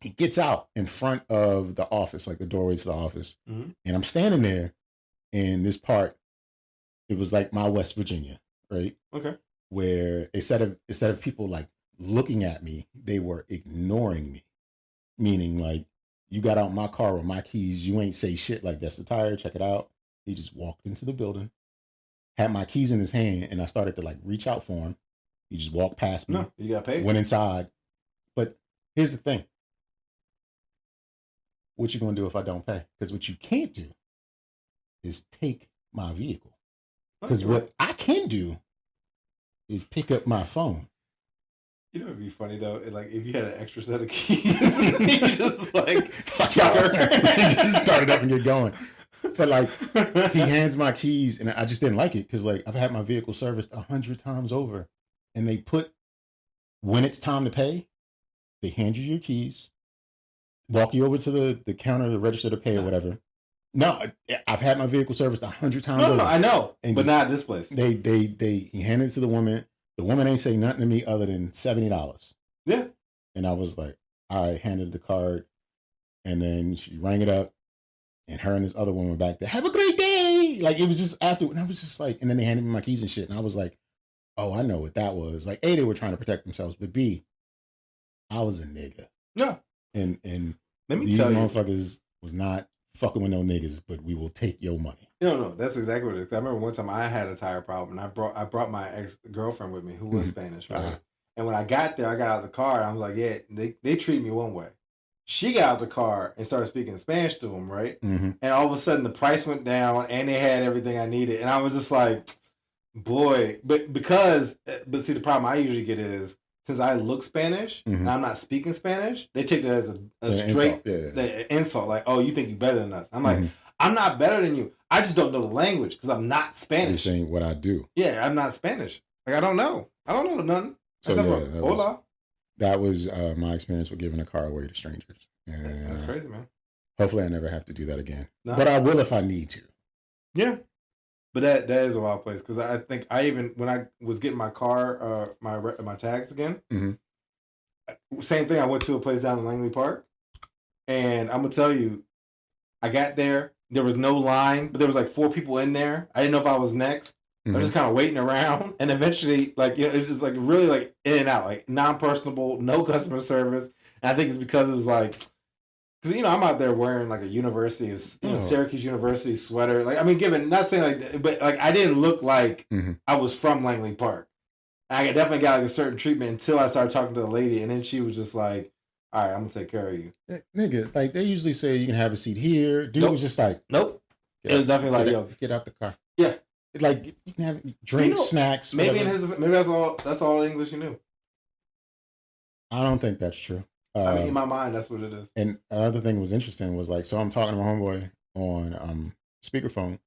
He gets out in front of the office, like the doorway to the office. Mm-hmm. And I'm standing there in this part. It was like my West Virginia, right? Okay. Where instead of people like looking at me, they were ignoring me. Meaning like, you got out my car with my keys, you ain't say shit like that's the tire, check it out. He just walked into the building, had my keys in his hand, and I started to like reach out for him. He just walked past me. No, you got paid. Went inside. But here's the thing. What you gonna do if I don't pay? Because what you can't do is take my vehicle. Because what I can do is pick up my phone. You know, it'd be funny though, like if you had an extra set of keys, you just like sucker, you just started up and get going. But like, he hands my keys, and I just didn't like it because like I've had my vehicle serviced 100 times over, and they put when it's time to pay, they hand you your keys, walk you over to the counter to register to pay or whatever. No, I've had my vehicle serviced 100 times over. No, I know, and but not this place. He handed it to the woman. The woman ain't say nothing to me other than $70. Yeah. And I was like, all right, handed the card. And then she rang it up. And her and this other woman back there, have a great day. Like, it was just after. And I was just like, and then they handed me my keys and shit. And I was like, oh, I know what that was. Like, A, they were trying to protect themselves. But B, I was a nigga. Yeah. And let me these tell motherfuckers was not fucking with no niggas, but we will take your money. No, that's exactly what it is. I remember one time I had a tire problem, and I brought my ex-girlfriend with me who was Spanish, right? Uh-huh. And when I got there, I got out of the car, and I was like, yeah, they treat me one way. She got out of the car and started speaking Spanish to him, right? Mm-hmm. And all of a sudden, the price went down, and they had everything I needed. And I was just like, boy. But see, the problem I usually get is, since I look Spanish, and I'm not speaking Spanish, they take that as a straight insult. Like, oh, you think you're better than us. I'm like, I'm not better than you. I just don't know the language because I'm not Spanish. You're saying what I do. Yeah, I'm not Spanish. Like, I don't know nothing. So that was my experience with giving a car away to strangers. And, that's crazy, man. Hopefully I never have to do that again. No. But I will if I need to. Yeah. But that is a wild place because I think when I was getting my car, my tags again, same thing. I went to a place down in Langley Park, and I'm gonna tell you, I got there. There was no line, but there was like 4 people in there. I didn't know if I was next. I was just kind of waiting around, and eventually, like, you know, it's just like really like in and out, like non-personable, no customer service. And I think it's because it was like. Because, you know, I'm out there wearing, like, a Syracuse University sweater. Like, I mean, not saying, like, but, like, I didn't look like I was from Langley Park. I definitely got, like, a certain treatment until I started talking to the lady. And then she was just like, all right, I'm going to take care of you. Nigga, like, they usually say you can have a seat here. Dude was just like. Nope. It was definitely like, yo. Get out the car. Yeah. Like, you can have drinks, snacks. Maybe that's all the English you knew. I don't think that's true. I mean, in my mind, that's what it is. And another thing was interesting was like, so I'm talking to my homeboy on speakerphone,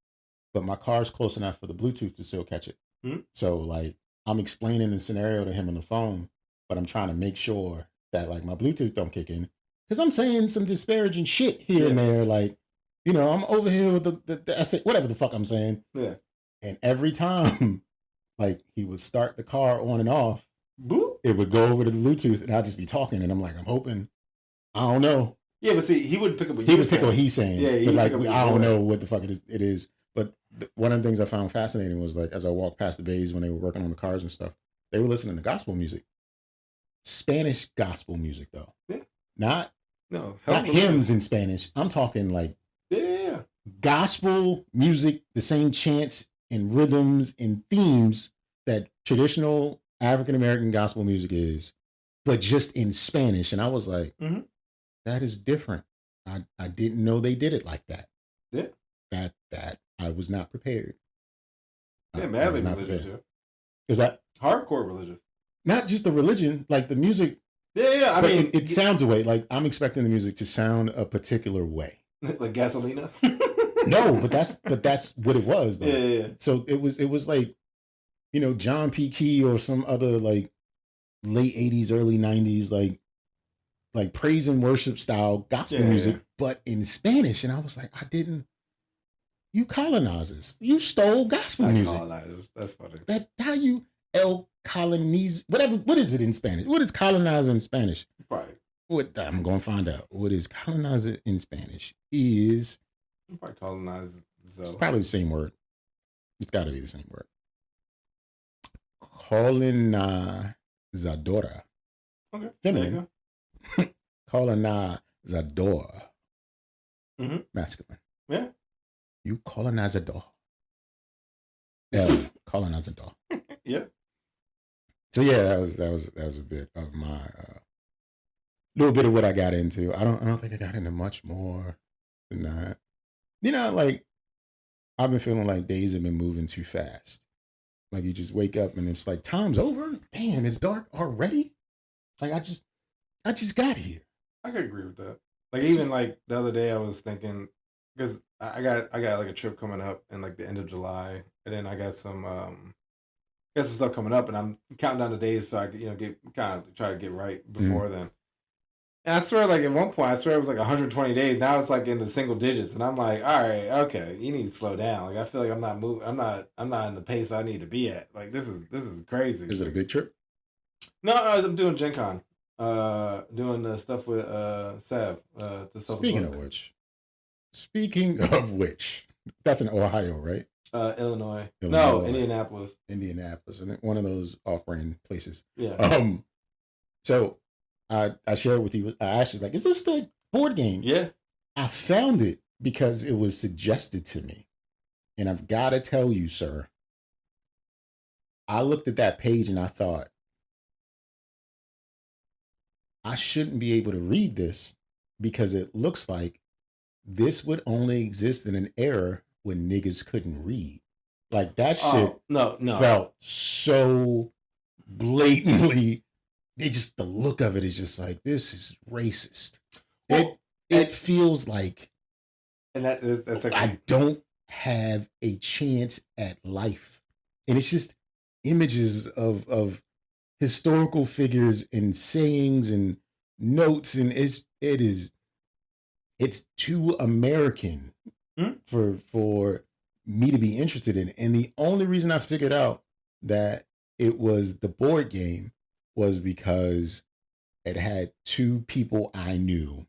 but my car's close enough for the Bluetooth to still catch it. Mm-hmm. So like, I'm explaining the scenario to him on the phone, but I'm trying to make sure that like my Bluetooth don't kick in because I'm saying some disparaging shit here and there. Like, you know, I'm over here with the essay, whatever the fuck I'm saying. Yeah. And every time, like, he would start the car on and off. Boop. It would go over to the Bluetooth, and I'd just be talking, and I'm like, I'm hoping. I don't know. Yeah, but see, he wouldn't pick up what he would pick up what he's saying. Yeah, but like, I don't know what the fuck it is. But one of the things I found fascinating was like, as I walked past the bays when they were working on the cars and stuff, they were listening to gospel music, Spanish gospel music though. Yeah. Not hymns in Spanish. I'm talking like gospel music, the same chants and rhythms and themes that traditional African American gospel music is, but just in Spanish. And I was like, that is different. I didn't know they did it like that. Yeah. That I was not prepared. Yeah, madly religious. Yeah. Is that hardcore religious? Not just the religion, like the music. Yeah. I mean, it sounds a way. Like I'm expecting the music to sound a particular way. Like Gasolina. No, but that's what it was. Though. Yeah. So it was like, you know, John P. Key or some other like late 80s, early 90s, like praise and worship style gospel music, but in Spanish. And I was like, you colonizers, you stole gospel music. Colonizers, that's funny. That how you, El coloniz, whatever. What is it in Spanish? What is colonizer in Spanish? Right. What I'm going to find out. What is colonizer in Spanish? Is probably colonize. It's probably the same word. It's got to be the same word. Colonizadora. Okay. Feminine. Colonizador. Mm-hmm. Masculine. Yeah. You colonizador. El colonizador. Yeah. So yeah, that was a bit of my little bit of what I got into. I don't think I got into much more than that. You know, like I've been feeling like days have been moving too fast. Like you just wake up and it's like time's over. Damn, it's dark already. Like I just got here. I could agree with that. Like even like the other day, I was thinking because I got like a trip coming up in like the end of July, and then I got some stuff coming up, and I'm counting down the days so I could get kind of try to get right before then. And I swear, like at one point, I swear it was like 120 days. Now it's like in the single digits, and I'm like, all right, okay, you need to slow down. Like I feel like I'm not moving. I'm not in the pace I need to be at. Like this is crazy. Is it a big trip? No, I'm doing Gen Con. Doing stuff with Sav. Speaking of which, that's in Ohio, right? Illinois. No, Indianapolis. And one of those off-brand places. Yeah. So I shared with you. I asked you, like, is this the board game? Yeah. I found it because it was suggested to me, and I've got to tell you, sir. I looked at that page and I thought, I shouldn't be able to read this because it looks like this would only exist in an era when niggas couldn't read. Like that shit no. felt so blatantly. The look of it is just like, this is racist. Well, it feels like, and that's actually, I don't have a chance at life. And it's just images of historical figures and sayings and notes, and it's too American for me to be interested in. And the only reason I figured out that it was the board game was because it had two people I knew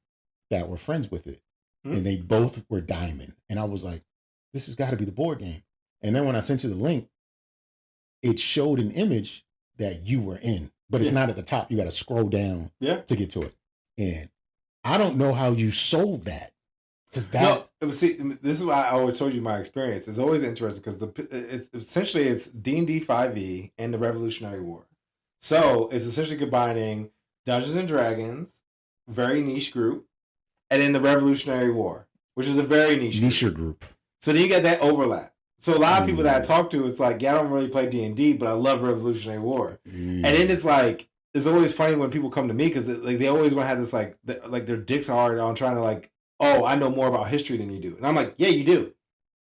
that were friends with it, and they both were diamond. And I was like, this has got to be the board game. And then when I sent you the link, it showed an image that you were in, but it's not at the top. You got to scroll down to get to it. And I don't know how you sold that. See, this is why I always told you my experience. It's always interesting because it's D&D 5e and the Revolutionary War. So it's essentially combining Dungeons and Dragons, very niche group, and then the Revolutionary War, which is a very niche group. So then you get that overlap. So a lot of people that I talk to, it's like, yeah, I don't really play D&D, but I love Revolutionary War. And then it's like, it's always funny when people come to me because like they always want to have this like their dicks hard on trying to like, oh, I know more about history than you do. And I'm like, yeah, you do.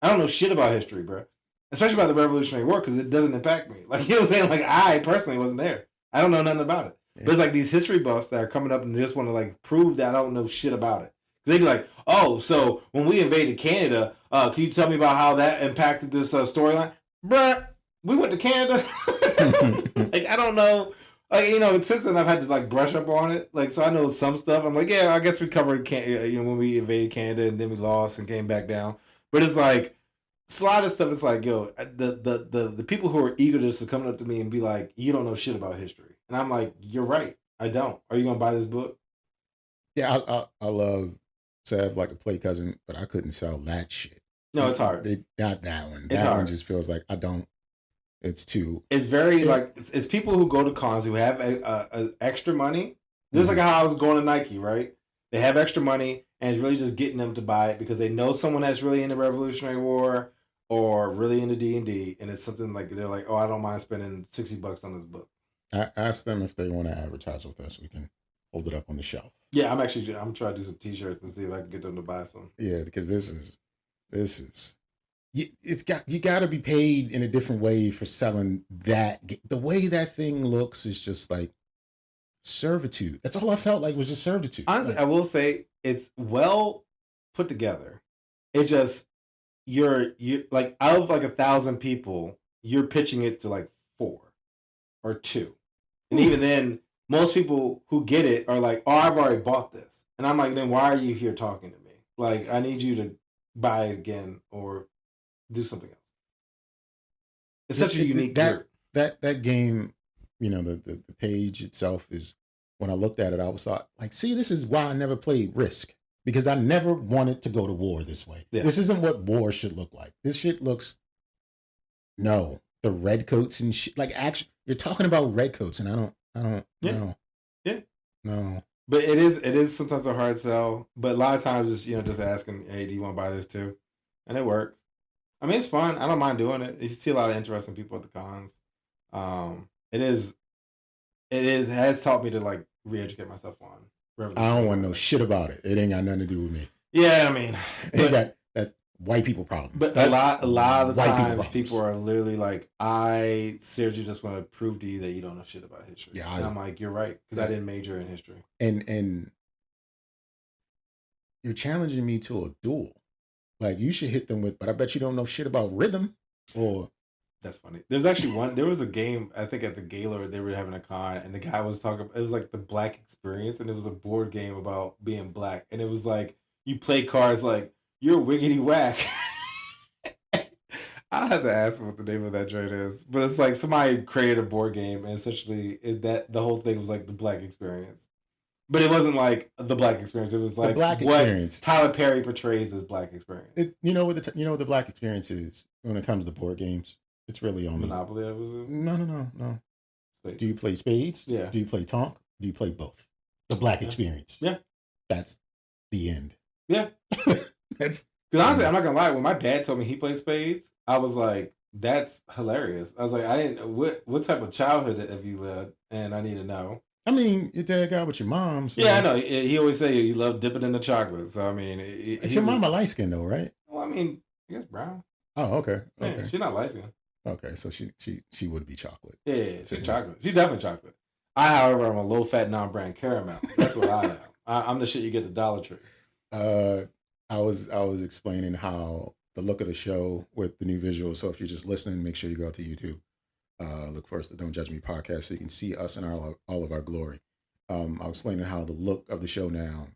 I don't know shit about history, bro. Especially about the Revolutionary War because it doesn't impact me. Like, you know what I'm saying? Like, I personally wasn't there. I don't know nothing about it. Yeah. But it's like these history buffs that are coming up and just want to like prove that I don't know shit about it. They'd be like, oh, so when we invaded Canada, can you tell me about how that impacted this storyline? Bruh, we went to Canada. Like, I don't know. Like, since then I've had to like brush up on it. Like, so I know some stuff. I'm like, yeah, I guess we covered when we invaded Canada and then we lost and came back down. But it's like, it's a lot of stuff. It's like, yo, the people who are eagerness to come up to me and be like, you don't know shit about history. And I'm like, you're right. I don't. Are you going to buy this book? Yeah, I love Sav like a play cousin, but I couldn't sell that shit. No, it's hard. Not that one. It's hard. One just feels like I don't. It's too. It's very like it's people who go to cons who have extra money. Just like how I was going to Nike, right? They have extra money, and it's really just getting them to buy it because they know someone that's really in the Revolutionary War or really into D&D, and it's something like they're like, oh, I don't mind spending $60 on this book. I asked them if they want to advertise with us. We can hold it up on the shelf. Yeah, I'm trying to do some T-shirts and see if I can get them to buy some. Yeah, because this is. You got to be paid in a different way for selling that. The way that thing looks is just like servitude. That's all I felt like was just servitude. Honestly, I will say it's well put together. It just you're like out of like 1,000 people, you're pitching it to like 4. or 2. And even then, most people who get it are like, oh, I've already bought this. And I'm like, then why are you here talking to me? Like, I need you to buy it again or do something else. It's such a unique group. That game, the page itself is, when I looked at it, I was thought, like, see, this is why I never played Risk. Because I never wanted to go to war this way. Yeah. This isn't what war should look like. This shit looks, no, the redcoats and shit. Like, actually, you're talking about redcoats, and I don't know. Yeah. No. But it is sometimes a hard sell. But a lot of times it's, just asking, hey, do you want to buy this too? And it works. I mean, it's fun. I don't mind doing it. You see a lot of interesting people at the cons. It has taught me to, like, re-educate myself on. I don't want no shit about it. It ain't got nothing to do with me. Yeah, I mean, that's white people problems. But that's a lot of the times people are literally like, I seriously just want to prove to you that you don't know shit about history. Yeah, and I'm like, you're right, because I didn't major in history. And you're challenging me to a duel. Like, you should hit them with, but I bet you don't know shit about rhythm. Or that's funny. There's actually there was a game, I think at the Gaylord, they were having a con, and the guy was talking, it was like the Black Experience, and it was a board game about being black. And it was like, you play cards like, you're wiggity whack. I have to ask what the name of that joint is. But it's like somebody created a board game, and essentially the whole thing was like the Black Experience. But it wasn't like the Black Experience. It was like the Black Experience. Tyler Perry portrays as Black Experience. You know what the Black Experience is when it comes to board games? It's really only Monopoly. That was it? No. Spades. Do you play spades? Yeah. Do you play Tonk? Do you play both? The Black Experience. Yeah. That's the end. Yeah. That's because honestly, I'm not gonna lie. When my dad told me he played spades, I was like, "That's hilarious." I was like, "I didn't. What type of childhood have you lived?" And I need to know. I mean, your dad got with your mom. So yeah, I know. He always say you love dipping in the chocolate. So I mean, your mama light skin though, right? Well, I mean, I guess brown. Oh, okay. Yeah, she's not light skin. Okay, so she would be chocolate. Yeah, she's chocolate. She's definitely chocolate. However, I'm a low fat non-brand caramel. That's what I am. I'm the shit you get at the Dollar Tree. I was explaining how the look of the show with the new visuals. So if you're just listening, make sure you go to YouTube. Look for us, the Don't Judge Me podcast, so you can see us in all of our glory. I was explaining how the look of the show now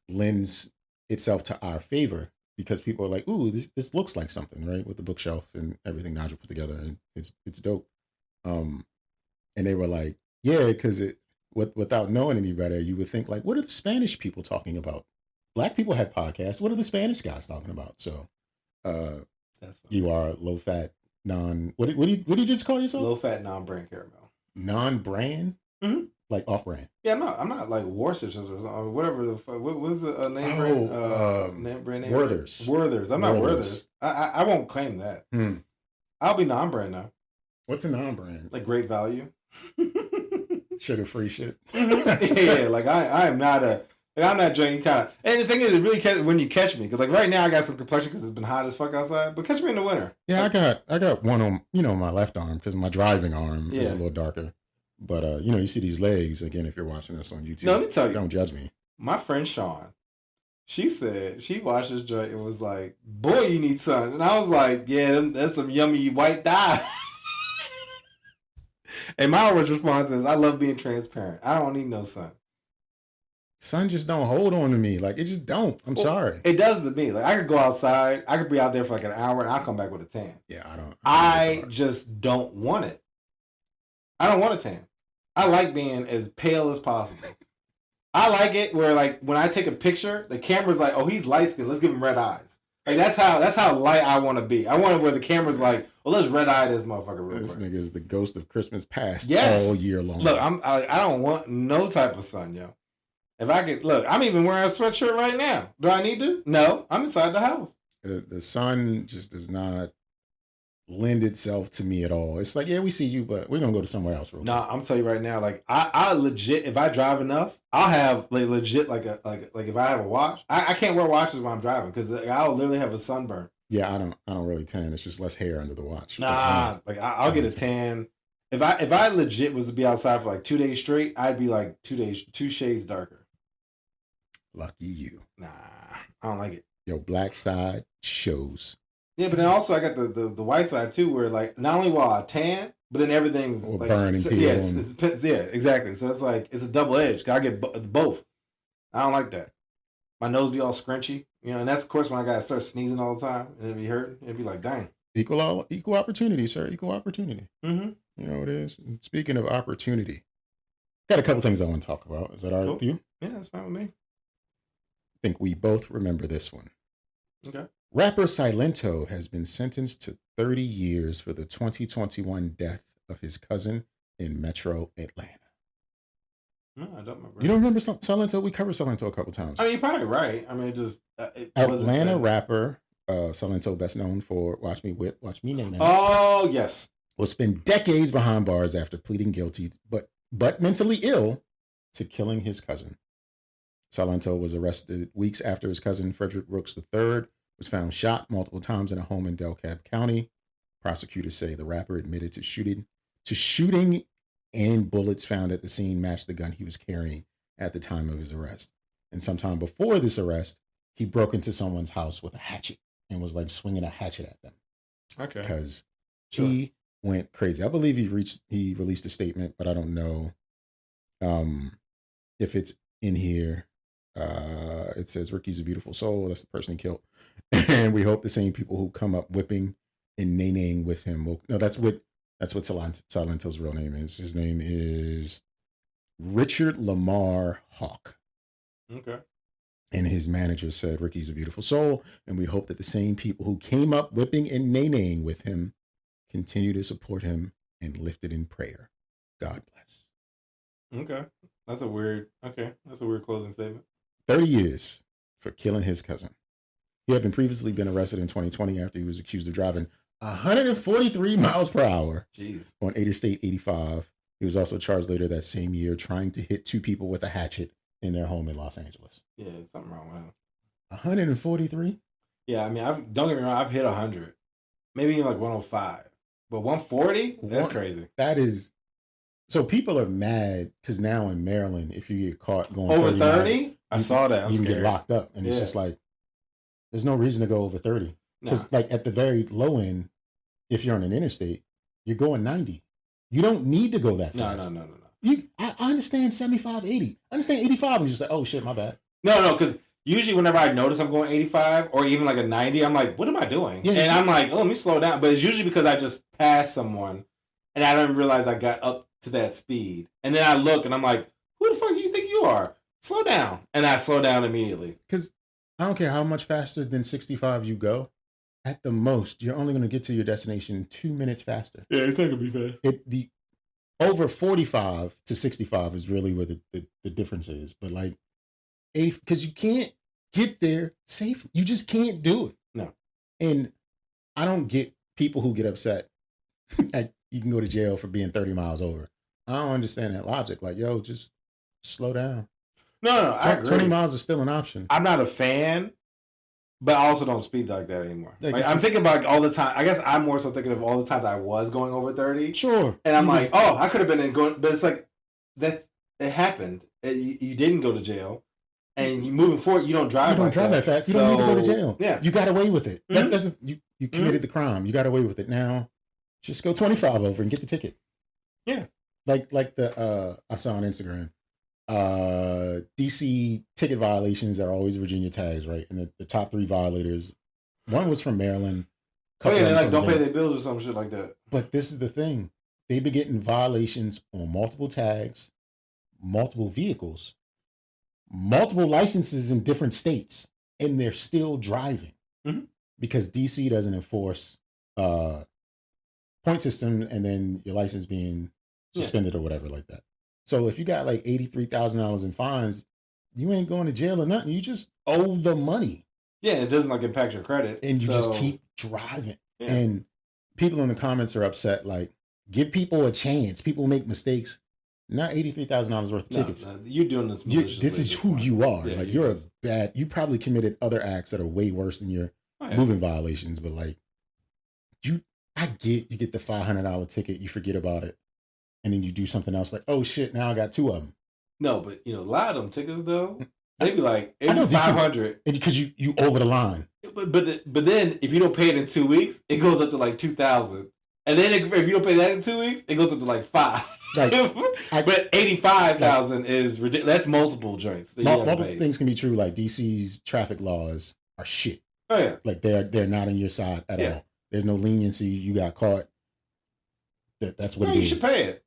lends itself to our favor because people are like, "Ooh, this looks like something," right? With the bookshelf and everything Nigel put together, and it's dope. And they were like, "Yeah," because without knowing any better, you would think like, "What are the Spanish people talking about? Black people have podcasts. What are the Spanish guys talking about?" So, you are low fat non. What do you just call yourself? Low fat non-brand caramel. Non-brand. Mm-hmm. Like off-brand. Yeah, no, I'm not like Worcestershire or whatever the fuck. What was the name brand? Name brand name? Werther's. I'm not Werther's. I won't claim that. I'll be non-brand now. What's a non-brand? Like great value. Sugar-free shit. Yeah, like I am not I'm not drinking kind of. And the thing is, it really when you catch me, because like right now I got some complexion because it's been hot as fuck outside. But catch me in the winter. Yeah, I got one on my left arm because my driving arm is a little darker. But you see these legs again if you're watching this on YouTube. No, let me tell you. Don't judge me. My friend Sean, she said she watched this joint and was like, "Boy, you need sun." And I was like, "Yeah, that's some yummy white dye." And my response is, "I love being transparent. I don't need no sun. Sun just don't hold on to me. Like it just don't. I'm sorry. It does to me. Like I could go outside. I could be out there for like an hour and I'll come back with a tan. Yeah, I don't. I just don't want it. I don't want a tan. I like being as pale as possible. I like it where like when I take a picture, the camera's like, "Oh, he's light skinned. Let's give him red eyes." Like that's how light I want to be. I want it where the camera's like, "Well, let's red eye this motherfucker real quick." This nigga is the ghost of Christmas past all year long. Look, I don't want no type of sun, yo. If I could look, I'm even wearing a sweatshirt right now. Do I need to? No, I'm inside the house. The sun just does not lend itself to me at all. It's like, yeah, we see you, but we're gonna go to somewhere else real quick. Nah, I'm telling you right now, like I legit, if I drive enough, I'll have like legit like if I have a watch, I can't wear watches while I'm driving because I'll literally have a sunburn. Yeah, I don't really tan. It's just less hair under the watch. Nah, like I'll get a tan. If I legit was to be outside for like 2 days straight, I'd be like 2 shades darker. Lucky you. Nah, I don't like it. Your black side shows. Yeah, but then also I got the white side too, where like not only will I tan, but then everything's or like burning people. Yeah, exactly. So it's like it's a double edge. I get both. I don't like that. My nose be all scrunchy, and that's of course when I gotta start sneezing all the time and it be hurting. It'd be like, dang. Equal opportunity, sir. Equal opportunity. Mm-hmm. You know what it is. And speaking of opportunity, got a couple things I want to talk about. Is that all right with you? Yeah, that's fine with me. I think we both remember this one. Okay. Rapper Silento has been sentenced to 30 years for the 2021 death of his cousin in Metro Atlanta. No, I don't remember. You don't remember Silento? We covered Silento a couple times. I mean, you're probably right. I mean, Atlanta rapper Silento, best known for Watch Me Whip, Watch Me Nay Nay. Oh, yes. Will spend decades behind bars after pleading guilty, but mentally ill, to killing his cousin. Silento was arrested weeks after his cousin, Frederick Brooks III, was found shot multiple times in a home in DeKalb County. Prosecutors say the rapper admitted to shooting, and bullets found at the scene matched the gun he was carrying at the time of his arrest. And sometime before this arrest, he broke into someone's house with a hatchet and was like swinging a hatchet at them. Okay. Because he went crazy. I believe he released a statement, but I don't know if it's in here. It says Ricky's a beautiful soul. That's the person he killed. And we hope the same people who come up whipping and nay-naying with him will... No, that's what Silento's real name is. His name is Richard Lamar Hawk. Okay. And his manager said, Ricky's a beautiful soul, and we hope that the same people who came up whipping and nay-naying with him continue to support him and lift it in prayer. God bless. Okay. That's a weird closing statement. 30 years for killing his cousin. He had previously been arrested in 2020 after he was accused of driving 143 miles per hour on Interstate 85. He was also charged later that same year trying to hit two people with a hatchet in their home in Los Angeles. Yeah, something wrong with him. 143? Yeah, I mean, don't get me wrong, I've hit 100. Maybe even like 105. But 140? That's crazy. That is... So people are mad because now in Maryland, if you get caught going over 30? I saw that. You can get locked up. And it's just like, there's no reason to go over 30. Because like at the very low end, if you're on an interstate, you're going 90. You don't need to go that fast. No. I understand 75, 80. I understand 85 and you're just like, oh shit, my bad. No, because usually whenever I notice I'm going 85 or even like a 90, I'm like, what am I doing? Yeah, and I'm like, oh, let me slow down. But it's usually because I just passed someone and I don't realize I got up to that speed. And then I look and I'm like, who the fuck do you think you are? Slow down. And I slow down immediately. Because I don't care how much faster than 65 you go. At the most, you're only going to get to your destination 2 minutes faster. Yeah, it's not going to be fast. The over 45 to 65 is really where the difference is. But like, because you can't get there safe. You just can't do it. No. And I don't get people who get upset at you can go to jail for being 30 miles over. I don't understand that logic. Like, yo, just slow down. No, I agree. 20 miles is still an option. I'm not a fan, but I also don't speed like that anymore. Like, I'm thinking about all the time. I guess I'm more so thinking of all the times I was going over 30. Sure. And I'm like, oh, I could have been going, but it's like, it happened. You didn't go to jail. And you moving forward, you don't drive that fast. You don't need to go to jail. Yeah. You got away with it. Mm-hmm. You committed the crime. You got away with it. Now, just go 25 over and get the ticket. Yeah. Like the I saw on Instagram. DC ticket violations are always Virginia tags, right? And the top 3 violators, one was from Maryland. They like don't pay their bills or some shit like that. But this is the thing. They've been getting violations on multiple tags, multiple vehicles, multiple licenses in different states, and they're still driving. Mm-hmm. Because DC doesn't enforce point system and then your license being suspended or whatever like that. So if you got like $83,000 in fines, you ain't going to jail or nothing. You just owe the money. Yeah, it doesn't like impact your credit. And you just keep driving. Yeah. And people in the comments are upset, like, give people a chance. People make mistakes. Not $83,000 worth of tickets. No, you're doing this. This is who you are. Yeah, like you're you probably committed other acts that are way worse than your moving violations. But like, I get you get the $500 ticket, you forget about it, and then you do something else. Like, oh shit, now I got 2 of them. No, but a lot of them tickets though, they be like, it be 500 because you over the line. But then if you don't pay it in 2 weeks, it goes up to like 2,000. And then if you don't pay that in 2 weeks, it goes up to like 5. Like, but 85,000 is ridiculous. That's multiple joints. Multiple things can be true. Like DC's traffic laws are shit. Oh yeah, like they're not on your side at all. There's no leniency. You got caught. That's what it is. You should pay it.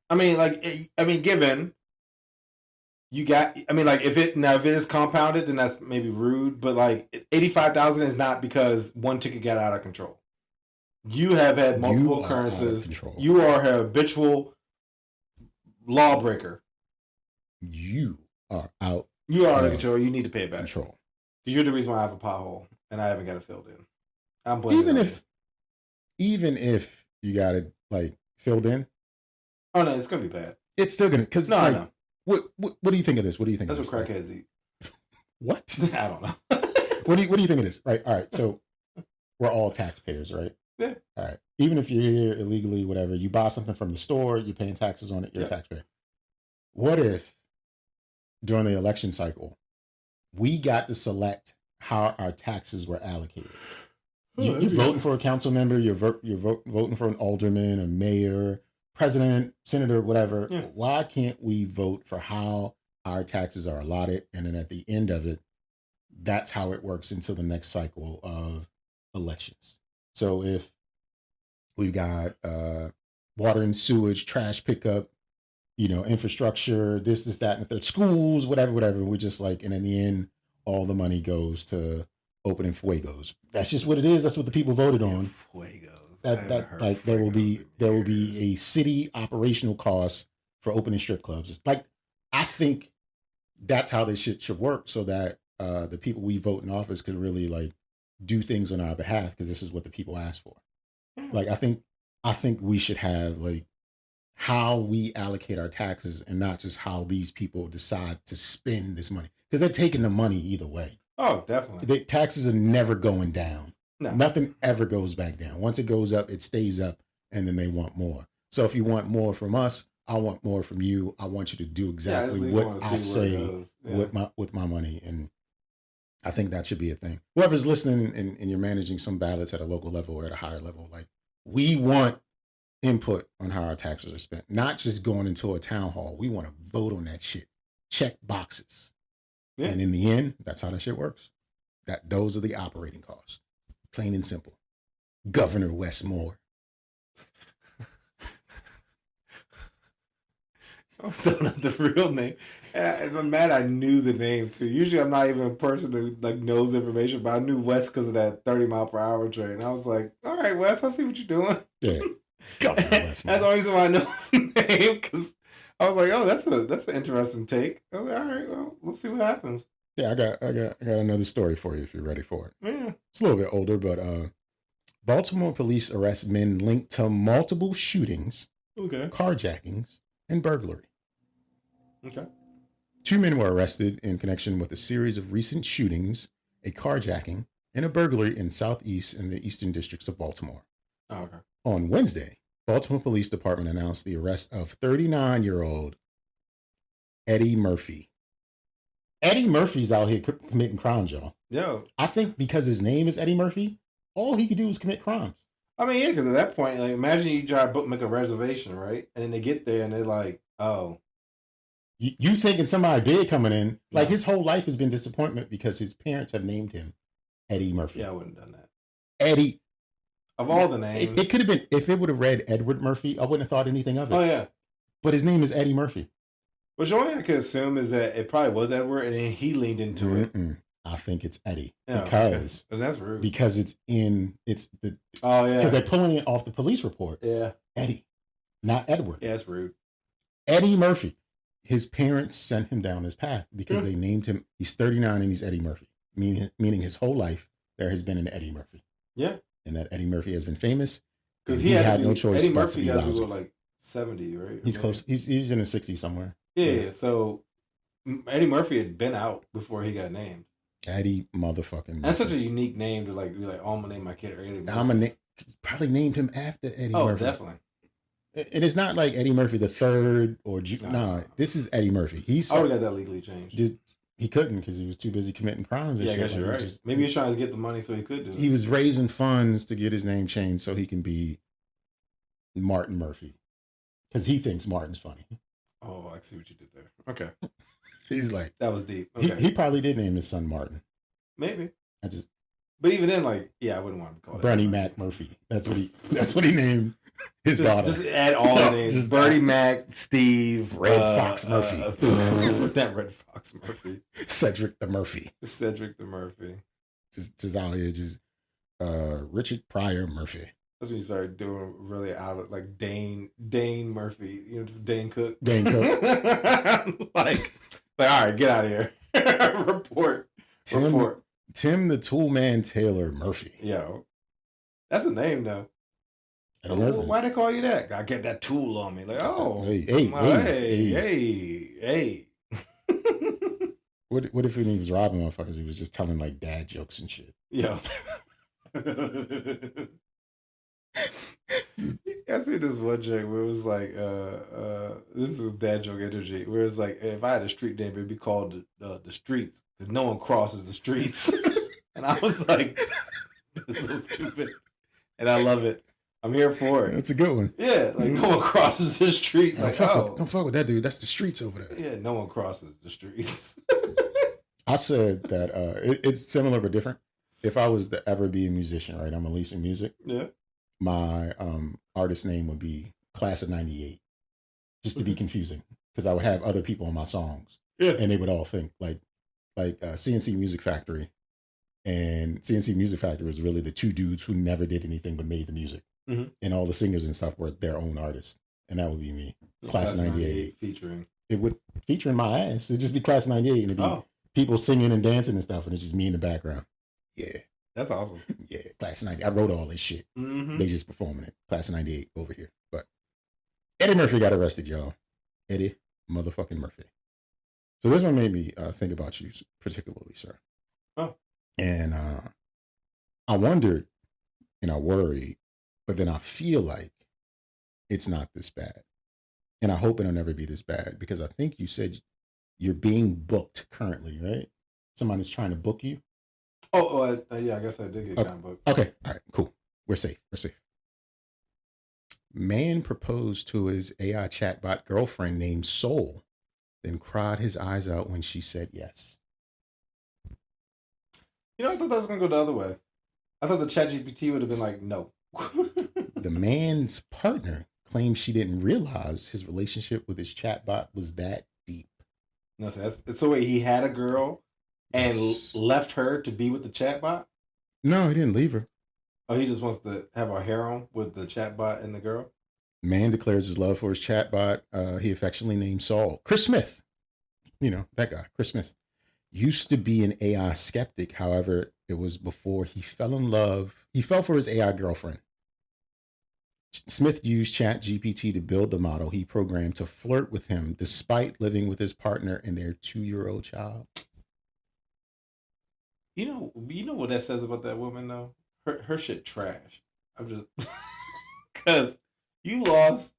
Given you got. If it is compounded, then that's maybe rude. But like 85,000 is not because one ticket got out of control. You have had multiple occurrences. You are a habitual lawbreaker. You are out. You are out of control. You need to pay it back. Control. Because you're the reason why I have a pothole and I haven't got it filled in. I'm blaming even if you got it like filled in. Oh no, it's gonna be bad. It's still gonna I know. What do you think of this? What do you think? That's of this? What crackheads eat. What? I don't know. What do you think of this? Right. All right. So we're all taxpayers, right? Yeah. All right. Even if you're here illegally, whatever, you buy something from the store, you're paying taxes on it, you're a taxpayer. What if during the election cycle, we got to select how our taxes were allocated? You're voting for a council member, you're voting for an alderman, a mayor, president, senator, whatever. Yeah. Why can't we vote for how our taxes are allotted? And then at the end of it, that's how it works until the next cycle of elections. So if we've got water and sewage, trash pickup, infrastructure, this, that, and the third, schools, whatever, we're just like, and in the end, all the money goes to opening fuegos. That's just what it is. That's what the people voted on. Fuegos. There will be a city operational cost for opening strip clubs. It's like, I think that's how this shit should work, so that the people we vote in office could really like do things on our behalf, because this is what the people asked for. Like, I think we should have like how we allocate our taxes, and not just how these people decide to spend this money, because they're taking the money either way. Oh, definitely. Taxes are never going down. No. Nothing ever goes back down. Once it goes up, it stays up, and then they want more. So if you want more from us, I want more from you. I want you to do exactly what I say with my money. And I think that should be a thing. Whoever's listening and you're managing some ballots at a local level or at a higher level, like, we want input on how our taxes are spent, not just going into a town hall. We want to vote on that shit. Check boxes. Yeah. And in the end, that's how that shit works. Those are the operating costs. Plain and simple. Governor Westmore. I still not the real name. I'm mad I knew the name too. Usually I'm not even a person that like knows information, but I knew Wes because of that 30-mile-per-hour train. I was like, all right, Wes, I see what you're doing. Yeah. Governor Westmore. That's the only reason why I know his name, because I was like, oh, that's an interesting take. I was like, all right, well, let's see what happens. Yeah, I got another story for you if you're ready for it. Yeah. It's a little bit older, but Baltimore police arrest men linked to multiple shootings, carjackings, and burglary. Okay. 2 men were arrested in connection with a series of recent shootings, a carjacking, and a burglary in Southeast and the Eastern Districts of Baltimore. Oh, okay. On Wednesday, Baltimore Police Department announced the arrest of 39-year-old Eddie Murphy. Eddie Murphy's out here committing crimes, y'all. Yo. I think because his name is Eddie Murphy, all he could do is commit crimes. I mean, yeah, because at that point, like, imagine you try to make a reservation, right? And then they get there and they're like, oh. You thinking somebody big coming in. Like, his whole life has been disappointment because his parents have named him Eddie Murphy. Yeah, I wouldn't have done that. Eddie. Of all the names. It could have been, if it would have read Edward Murphy, I wouldn't have thought anything of it. Oh, yeah. But his name is Eddie Murphy. Which only I could assume is that it probably was Edward, and then he leaned into it. I think it's Eddie. Yeah, because that's rude. Because because they're pulling it off the police report. Yeah. Eddie, not Edward. Yeah, that's rude. Eddie Murphy. His parents sent him down this path because they named him. He's 39 and he's Eddie Murphy, meaning his whole life there has been an Eddie Murphy. Yeah. And that Eddie Murphy has been famous because he had no choice. Eddie Murphy got to be like 70, right? He's close. He's in his 60s somewhere. Yeah. So Eddie Murphy had been out before he got named. Eddie motherfucking Murphy. That's such a unique name to like be like, oh, I'm gonna name my kid Eddie Murphy. I'm probably named him after Eddie Murphy. Oh, definitely. And it's not like Eddie Murphy the third or this is Eddie Murphy. I would have got that legally changed. He couldn't because he was too busy committing crimes. Yeah, I guess you're right. Maybe he's trying to get the money so he could do it. He was raising funds to get his name changed so he can be Martin Murphy, because he thinks Martin's funny. Oh, I see what you did there. Okay. He's like, that was deep. Okay. He probably did name his son Martin. Maybe. But even then, like, yeah, I wouldn't want to call it Bernie Mac Murphy. That's what he named his daughter. Just add all the names. Bernie Mac, Steve, Red Fox Murphy. That Red Fox Murphy. Cedric the Murphy. Just out here, Richard Pryor Murphy. That's when you started doing really out of like Dane Murphy, Dane Cook. like, all right, get out of here. Report. Tim the Toolman Taylor Murphy. Yo, that's a name though. Why they call you that? I get that tool on me. Like, oh, hey. What if he was robbing motherfuckers? He was just telling like dad jokes and shit. Yo. I see this one joke where it was like, this is dad joke energy, where it's like, if I had a street name, it'd be called the Streets, because no one crosses the streets. And I was like, that's so stupid. And I love it. I'm here for it. That's a good one. Yeah, like no one crosses the street. Like, don't fuck with that dude. That's the streets over there. Yeah, no one crosses the streets. I said that it's similar but different. If I was to ever be a musician, right? I'm releasing music. Yeah. My artist name would be Class of 98, just to be confusing, because I would have other people on my songs, and they would all think like CNC Music Factory, and CNC Music Factory was really the two dudes who never did anything but made the music, and all the singers and stuff were their own artists, and that would be me, Class of 98 featuring. It would featuring my ass. It'd just be Class of 98, and it'd be people singing and dancing and stuff, and it's just me in the background. Yeah. That's awesome. Yeah, Class of 98. I wrote all this shit. They just performing it. Class of 98 over here. But Eddie Murphy got arrested, y'all. Eddie motherfucking Murphy. So this one made me think about you particularly, sir. Oh. And I wondered and I worried, but then I feel like it's not this bad. And I hope it'll never be this bad, because I think you said you're being booked currently, right? Somebody's trying to book you. Yeah, I guess I did get down booked. Okay, all right, cool. We're safe. Man proposed to his AI chatbot girlfriend named Soul, then cried his eyes out when she said yes. I thought that was going to go the other way. I thought the ChatGPT would have been like, no. The man's partner claimed she didn't realize his relationship with his chatbot was that deep. No, so wait, he had a girl and left her to be with the chatbot? No, he didn't leave her. Oh, he just wants to have a harem with the chatbot and the girl? Man declares his love for his chatbot, he affectionately named Saul. Chris Smith, that guy, Chris Smith, used to be an AI skeptic. However, it was before he fell in love. He fell for his AI girlfriend. Smith used ChatGPT to build the model he programmed to flirt with him despite living with his partner and their 2-year-old child. You know what that says about that woman though? Her shit trash. I'm just because you lost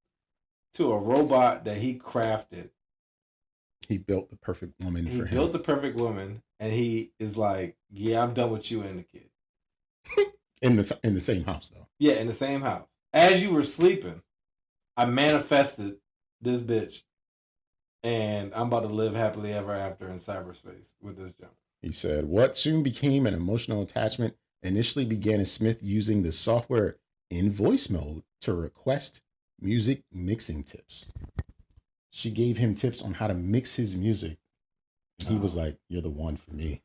to a robot that he crafted. He built the perfect woman for him. He built the perfect woman, and he is like, "Yeah, I'm done with you and the kid." in the same house though. Yeah, in the same house. As you were sleeping, I manifested this bitch, and I'm about to live happily ever after in cyberspace with this junk. He said, what soon became an emotional attachment initially began as Smith using the software in voice mode to request music mixing tips. She gave him tips on how to mix his music. And he was like, you're the one for me.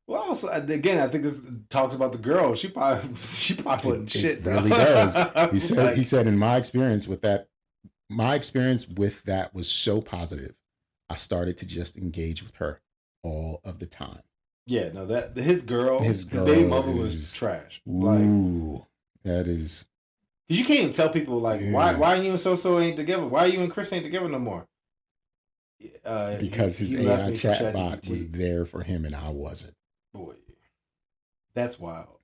Well, also, again, I think this talks about the girl. She probably wasn't shit. It really does. He said, in my experience with that was so positive. I started to just engage with her all of the time. Yeah, no, his baby mother was trash. Ooh, that is. Because you can't even tell people like, why are you and so ain't together? Why are you and Chris ain't together no more? Because his AI chatbot was there for him and I wasn't. Boy, that's wild.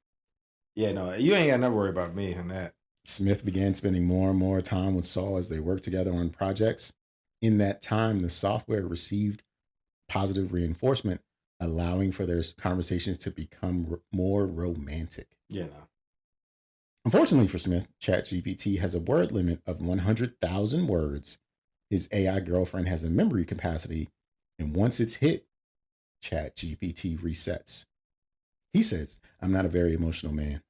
Yeah, no, you ain't got to never worry about me on that. Smith began spending more and more time with Saul as they worked together on projects. In that time, the software received positive reinforcement, allowing for their conversations to become more romantic. Yeah, no. Unfortunately for Smith, ChatGPT has a word limit of 100,000 words. His AI girlfriend has a memory capacity, and once it's hit, ChatGPT resets. He says, I'm not a very emotional man.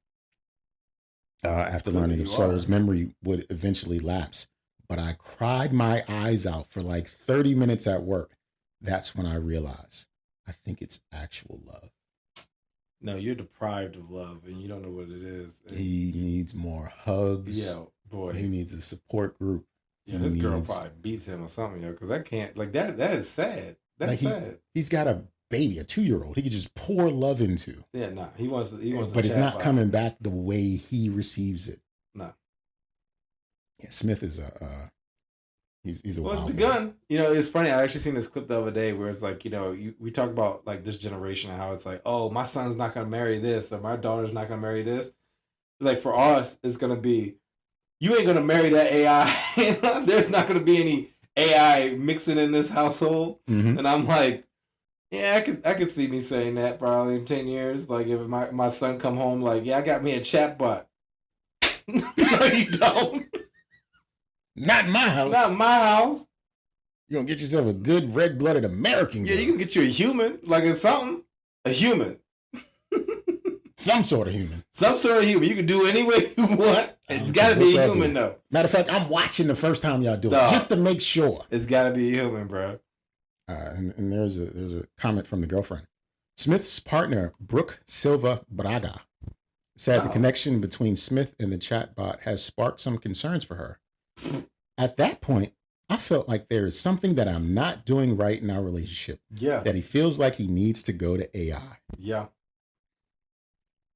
After learning of Soul's memory would eventually lapse, but I cried my eyes out for like 30 minutes at work. That's when I realized I think it's actual love. No, you're deprived of love and you don't know what it is. He needs more hugs. Yeah, boy. He needs a support group. Yeah, this girl probably beats him or something, because I can't, like, that is sad. That's like sad. He's got a baby, a 2-year-old. He could just pour love into. Yeah, nah. He wants but it's not coming back the way he receives it. Nah. Yeah, Smith is he's a well, wild it's begun. Man. It's funny. I actually seen this clip the other day where it's like, we talk about like this generation and how it's like, oh, my son's not gonna marry this or my daughter's not gonna marry this. It's like for us, it's gonna be, you ain't gonna marry that AI. There's not gonna be any AI mixing in this household. Mm-hmm. And I'm like, yeah, I could see me saying that probably in 10 years. Like if my son come home like, yeah, I got me a chatbot. No, you don't. Not in my house. Not in my house. You're going to get yourself a good red-blooded American girl. Yeah, you can get you a human. Like it's something. A human. Some sort of human. Some sort of human. You can do any way you want. It's got to be a human, though. Matter of fact, I'm watching the first time y'all do it. Just to make sure. It's got to be a human, bro. And there's a comment from the girlfriend. Smith's partner, Brooke Silva Braga, said the connection between Smith and the chatbot has sparked some concerns for her. At that point, I felt like there is something that I'm not doing right in our relationship. Yeah. That he feels like he needs to go to AI. Yeah.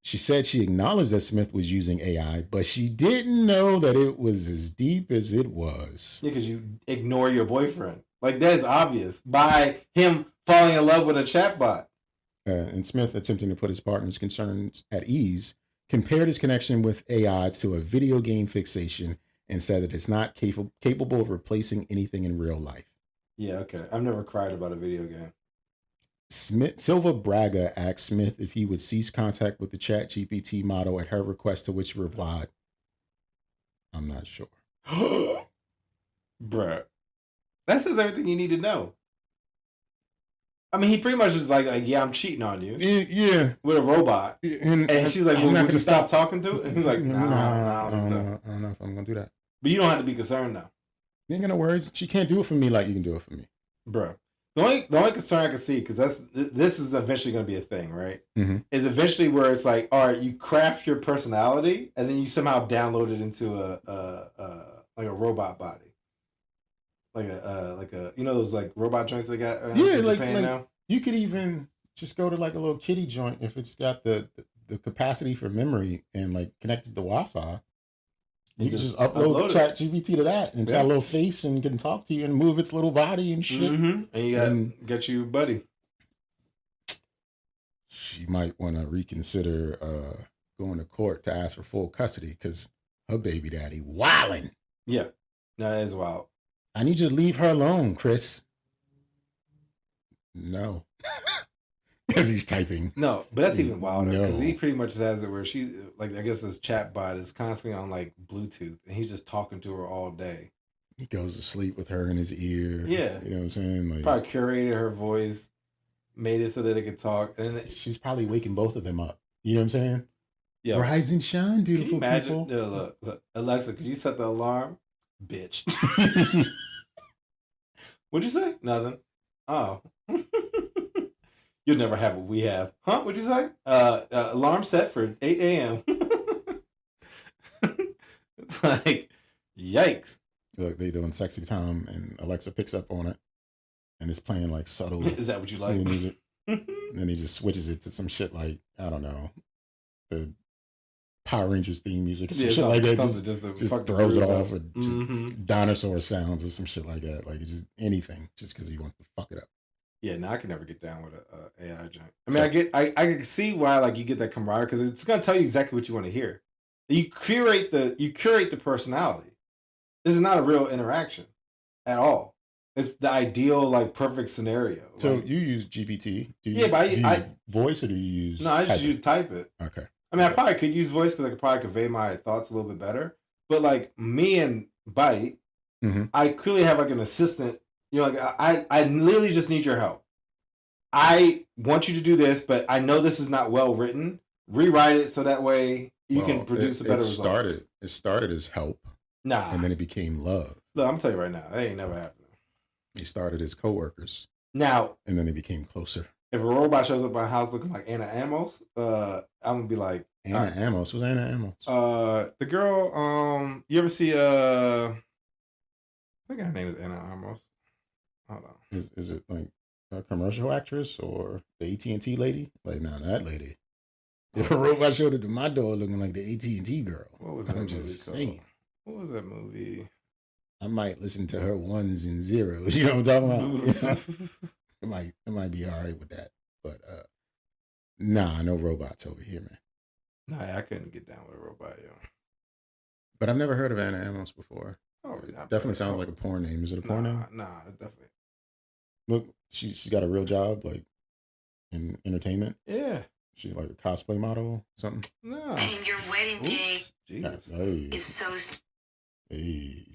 She said she acknowledged that Smith was using AI, but she didn't know that it was as deep as it was. Yeah, because you ignore your boyfriend. Like, that is obvious by him falling in love with a chatbot. And Smith, attempting to put his partner's concerns at ease, compared his connection with AI to a video game fixation and said that it's not capable of replacing anything in real life. Yeah, okay. I've never cried about a video game. Silva Braga asked Smith if he would cease contact with the ChatGPT model at her request, to which he replied, I'm not sure. Bruh. That says everything you need to know. I mean, he pretty much is like, yeah, I'm cheating on you. Yeah. With a robot. And she's like, well, would you stop talking to it? And he's like, nah, I don't know if I'm going to do that. But you don't have to be concerned now. You ain't got no worries. She can't do it for me like you can do it for me. Bro. The only concern I can see, because this is eventually going to be a thing, right? Mm-hmm. Is eventually where it's like, all right, you craft your personality, and then you somehow download it into like a robot body. Like a those like robot joints they got in Japan now? You could even just go to like a little kiddie joint if it's got the capacity for memory and like connected to Wi-Fi. You can just upload ChatGPT to that and it's got a little face and can talk to you and move its little body and shit. Mm-hmm. And you got you buddy. She might want to reconsider going to court to ask for full custody because her baby daddy wilding. Yeah, no, that is wild. I need you to leave her alone, Chris. No. As he's typing. No, but that's even wilder because he pretty much says it where she, like, I guess this chatbot is constantly on like Bluetooth and he's just talking to her all day. He goes to sleep with her in his ear. Yeah. You know what I'm saying? Like, probably curated her voice, made it so that it could talk. And she's probably waking both of them up. You know what I'm saying? Yeah. Rise and shine, beautiful people. No, look, Alexa, could you set the alarm? Bitch. What'd you say? Nothing. Oh. You'll never have what we have. Huh? What'd you say? Alarm set for 8 a.m. It's like, yikes. Look, they doing sexy time and Alexa picks up on it and it's playing like subtle. Is that what you like? Music. And then he just switches it to some shit like, I don't know, the Power Rangers theme music or some shit like that. Just throws it off or just dinosaur sounds or some shit like that. Like it's just anything just because he wants to fuck it up. Yeah, no, I can never get down with a AI joint. I mean, I can see why like you get that camaraderie because it's gonna tell you exactly what you want to hear. You curate the personality. This is not a real interaction at all. It's the ideal like perfect scenario. So like, you use GPT? Do you use voice or do you use? No, I just use type it. Okay. I mean, I probably could use voice because I could probably convey my thoughts a little bit better. But like me and Bite, I clearly have like an assistant. You know, like I literally just need your help. I want you to do this, but I know this is not well written. Rewrite it so that way you can produce a better result. It started as help. Nah. And then it became love. Look, I'm gonna tell you right now, that ain't never happened. They started as coworkers. Now. And then they became closer. If a robot shows up at my house looking like Anna Amos, I'm gonna be like Anna Amos. Who's Anna Amos? The girl. You ever see I think her name is Anna Amos. Hold on. Is it like a commercial actress or the AT&T lady? Like, no, that lady. If a robot showed up to my door looking like the AT&T girl, what was that I'm movie just called? saying. What was that movie? I might listen to her ones and zeros. You know what I'm talking about? It might be all right with that, but nah, no robots over here, man. Nah, I couldn't get down with a robot, yo. But I've never heard of Anna Amos before. Oh, it definitely sounds like a porn name. Is it a porn name? Nah, definitely. Look, she's got a real job, like in entertainment. Yeah. She's like a cosplay model or something. No. And your wedding day is so. Hey,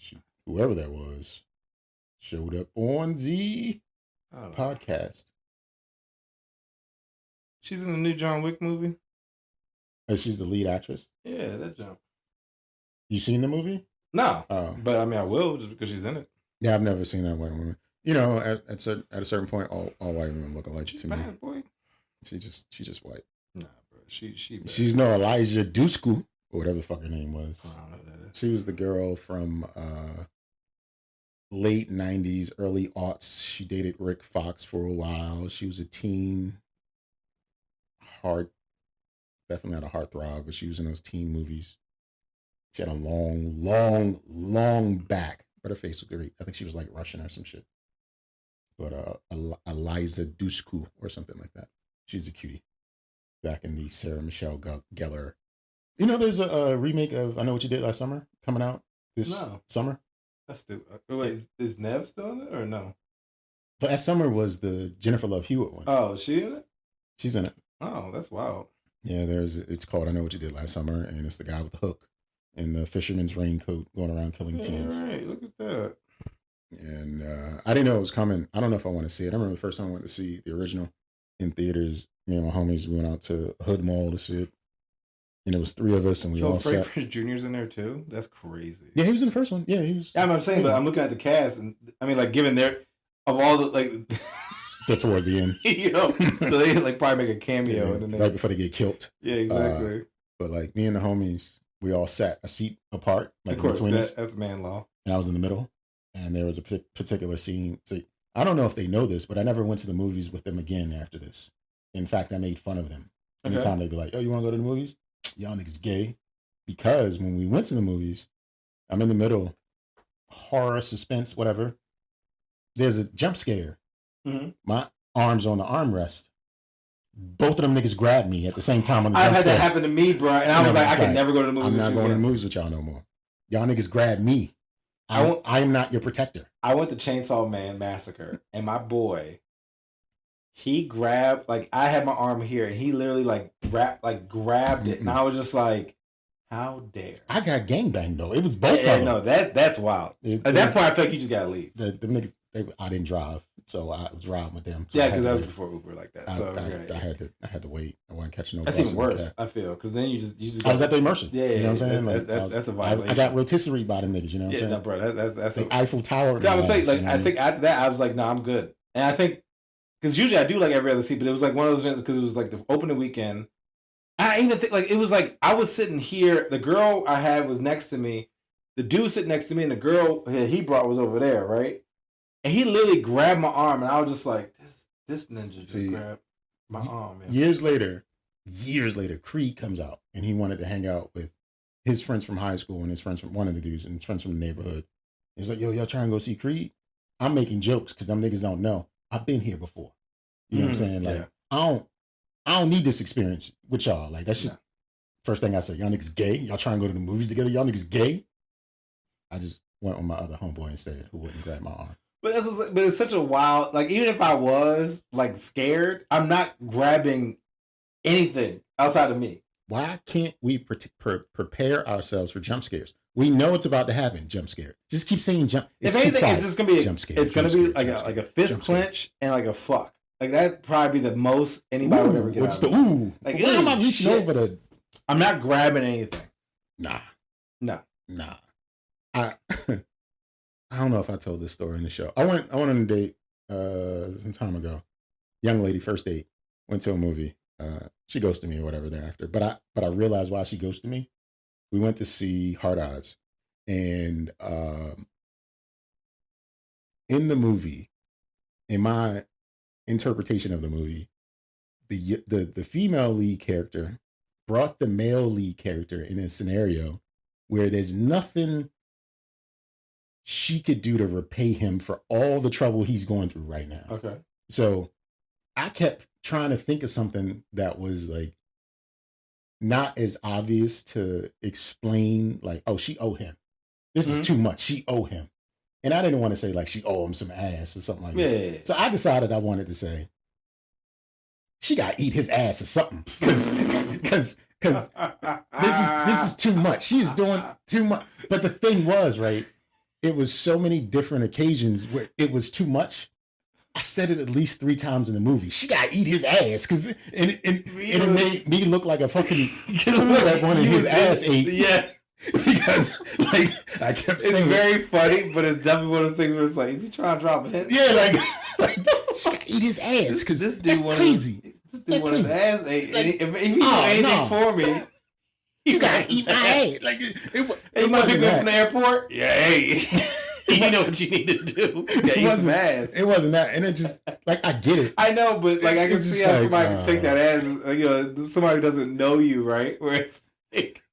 whoever that was showed up on the podcast. She's in the new John Wick movie. And she's the lead actress. Yeah, that jump. You seen the movie? No, but I mean, I will just because she's in it. Yeah, I've never seen that white woman. You know, at a certain point, all white women look alike to me. Bad, boy. She's just white. Nah, bro, she's no Elijah Dushku or whatever the fuck her name was. I don't know who that is. She was the girl from late 90s, early aughts. She dated Rick Fox for a while. She was a teen definitely not a heartthrob, but she was in those teen movies. She had a long back, but her face was great. I think she was like Russian or some shit. But Eliza Dushku or something like that. She's a cutie. Back in the Sarah Michelle Gellar. You know, there's a remake of I Know What You Did Last Summer coming out this summer. That's stupid. Wait, is Nev still in it or no? But that summer was the Jennifer Love Hewitt one. Oh, is she in it? She's in it. Oh, that's wild. Yeah, it's called I Know What You Did Last Summer, and it's the guy with the hook and the fisherman's raincoat going around killing teens. Right, look at that. And I didn't know it was coming. I don't know if I want to see it. I remember the first time I went to see the original in theaters. Me and my homies, we went out to Hood Mall to see it. And it was three of us, and we all sat. Frank Jr.'s in there too? That's crazy. Yeah, he was in the first one. Yeah, he was. Yeah, I'm saying, but I'm looking at the cast, and I mean, like, given of all the, like... They're towards the end. You know? So they, like, probably make a cameo. Yeah, right before they get killed. Yeah, exactly. But, like, me and the homies, we all sat a seat apart. Like, of course, between us. That's man law. And I was in the middle. And there was a particular scene. So, I don't know if they know this, but I never went to the movies with them again after this. In fact, I made fun of them. Anytime they'd be like, "Oh, you want to go to the movies? Y'all niggas gay." Because when we went to the movies, I'm in the middle, horror, suspense, whatever. There's a jump scare. Mm-hmm. My arms on the armrest. Both of them niggas grabbed me at the same time on the jump scare. I've had that happen to me, bro. And I was like, I can never go to the movies. I'm not going to the movies with y'all no more. Y'all niggas grabbed me. I am not your protector. I went to Chainsaw Man Massacre, and my boy, he grabbed, like, I had my arm here, and he literally, like, grabbed it. And I was just like, how dare. I got gangbanged, though. It was both of them. No, that's wild. At that point, I feel like you just got to leave. The niggas, I didn't drive, so I was riding with them. So yeah, because that was before Uber like that. So I had to wait. I wasn't catching no bus. That's even worse, I feel, because then you just I was at the immersion. Yeah, you know what I'm saying? That's a violation. I got rotisserie by them niggas, you know what I'm saying? No, bro, that's the Eiffel Tower. I would tell you, like, I think after that, I was like, no, I'm good. And I think, because usually I do like every other seat, but it was like one of those, because it was like the opening weekend. I even think, like, it was like, I was sitting here, the girl I had was next to me, the dude sitting next to me, and the girl he brought was over there, right? And he literally grabbed my arm, and I was just like, this ninja just grabbed my arm. Man. Years later, Creed comes out, and he wanted to hang out with his friends from high school and his friends from one of the dudes and his friends from the neighborhood. He's like, yo, y'all trying to go see Creed? I'm making jokes because them niggas don't know. I've been here before. You know what I'm saying? Like, I don't need this experience with y'all. Like, that's just first thing I say. Y'all niggas gay? Y'all trying to go to the movies together? Y'all niggas gay? I just went on my other homeboy instead, who wouldn't grab my arm. But it's such a wild, like, even if I was, like, scared, I'm not grabbing anything outside of me. Why can't we prepare ourselves for jump scares? We know it's about to happen. Jump scare. Just keep saying jump. If anything, it's just gonna be jump scare. It's gonna be like a fist clench and like a fuck. Like that probably be the most anybody would ever get. What's the ooh? Like why am I reaching over the? I'm not grabbing anything. Nah. I don't know if I told this story in the show. I went on a date some time ago. Young lady, first date, went to a movie. She ghosted me or whatever thereafter. But I realized why she ghosted me. We went to see Hard Odds, and in the movie, in my interpretation of the movie, the female lead character brought the male lead character in a scenario where there's nothing she could do to repay him for all the trouble he's going through right now. Okay. So I kept trying to think of something that was like not as obvious to explain, like, oh, she owe him. This is too much. She owe him. And I didn't want to say like she owe him some ass or something like that. So I decided I wanted to say she got to eat his ass or something because this is too much. She is doing too much. But the thing was, right, it was so many different occasions where it was too much. I said it at least 3 times in the movie. She got to eat his ass because it made me look like a fucking that one of his ass ate. Yeah. Because like I kept saying, it's very funny, but it's definitely one of those things where it's like, is he trying to drop a hit? Yeah, like she got to eat his ass because this dude crazy. This dude wanted his ass ate. Like, if he do anything for me, you gotta eat my ass. Like it must pick me up from the airport. Yeah, hey. You know what you need to do. It wasn't that, and it just like I get it. I know, but like I can see how somebody can take that as somebody who doesn't know you, right? Where it's like,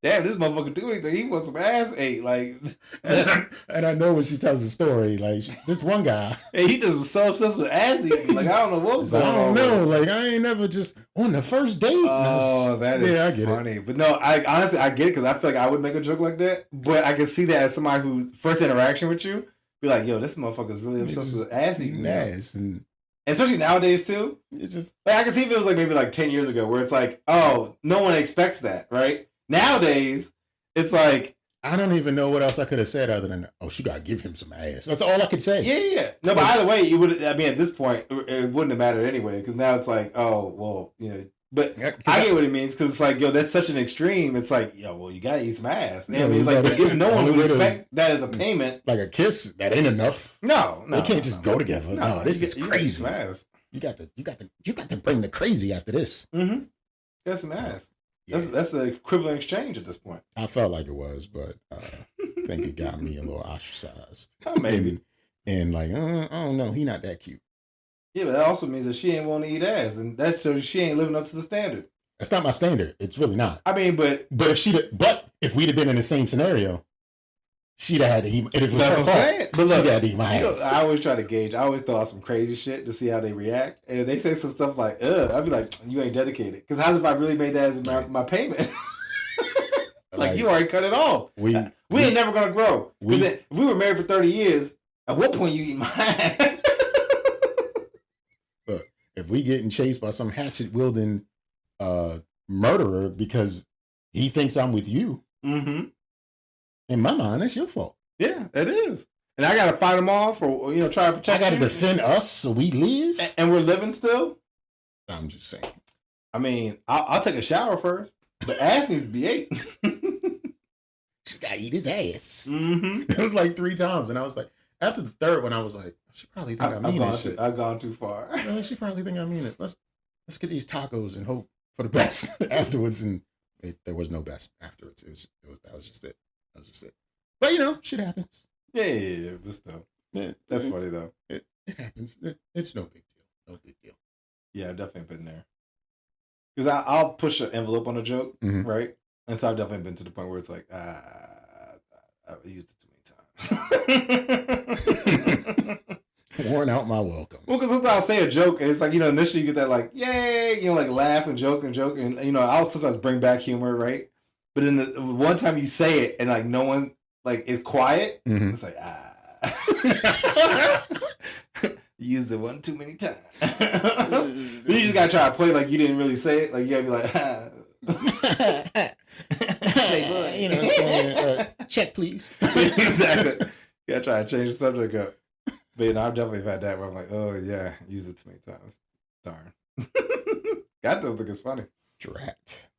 damn, this motherfucker do anything. He wants some ass ate, like. And I know when she tells the story, like this one guy, and he just was so obsessed with ass eating. Like I don't know what was going on. I don't know. Like I ain't never just on the first date. Oh, that is funny. But no, I honestly I get it because I feel like I would make a joke like that. But I can see that as somebody who first interaction with you be like, yo, this motherfucker's really obsessed with ass eating. Ass and especially nowadays too. It's just like I can see if it was like maybe like 10 years ago where it's like, oh, no one expects that, right? Nowadays, it's like I don't even know what else I could have said other than, oh, she got to give him some ass. That's all I could say. Yeah. No, but either way, you would. I mean, at this point, it wouldn't have mattered anyway because now it's like, oh, well, But I get what it means because it's like, yo, that's such an extreme. It's like, yo, well, you got to eat some ass. I mean, like, no one would expect that as a payment. Like a kiss, that ain't enough. No, they can't just go together. No, this is crazy. You got to bring the crazy after this. Mm-hmm. That's some ass. Yeah. That's the equivalent exchange at this point. I felt like it was, but I think it got me a little ostracized. Oh, maybe. And like, I don't know, he not that cute. Yeah, but that also means that she ain't want to eat ass, and that shows she ain't living up to the standard. That's not my standard. It's really not. I mean, but if we'd have been in the same scenario, she'd have had to eat. It was her fault. But look, she'd have to eat my ass. I always try to gauge. I always throw out some crazy shit to see how they react, and if they say some stuff like, "Ugh," I'd be like, "You ain't dedicated." Because how's if I really made that as my payment? Like you already cut it off. We ain't never gonna grow. If we were married for 30 years, at what point you eat my ass? Look, if we getting chased by some hatchet wielding murderer because he thinks I'm with you, in my mind, that's your fault. Yeah, it is. And I gotta fight them off, or try to protect. I gotta defend us so we live, and we're living still. I'm just saying. I mean, I'll take a shower first. The ass needs to be ate. She gotta eat his ass. It was like 3 times, and I was like, after the third one, I was like, she probably think I mean this shit. I've gone too far. She probably think I mean it. Let's get these tacos and hope for the best afterwards. And there was no best afterwards. That was just it. But shit happens. Yeah. But still, that's funny though. It happens. It's no big deal. No big deal. Yeah, I've definitely been there. Because I'll push an envelope on a joke, right? And so I've definitely been to the point where it's like, I've used it too many times. Worn out my welcome. Well, because sometimes I'll say a joke, and it's like, initially you get that like, yay, like laugh and joke, and I'll sometimes bring back humor, right? But then the one time you say it, and like no one like is quiet, it's like, you used it one too many times. You just gotta try to play like you didn't really say it. Like you gotta be like, Playboy. You know what I'm saying? Check, please. Exactly. Yeah, try to change the subject up. But I've definitely had that where I'm like, oh yeah, use it too many times. Darn. God don't think it's funny. Drat.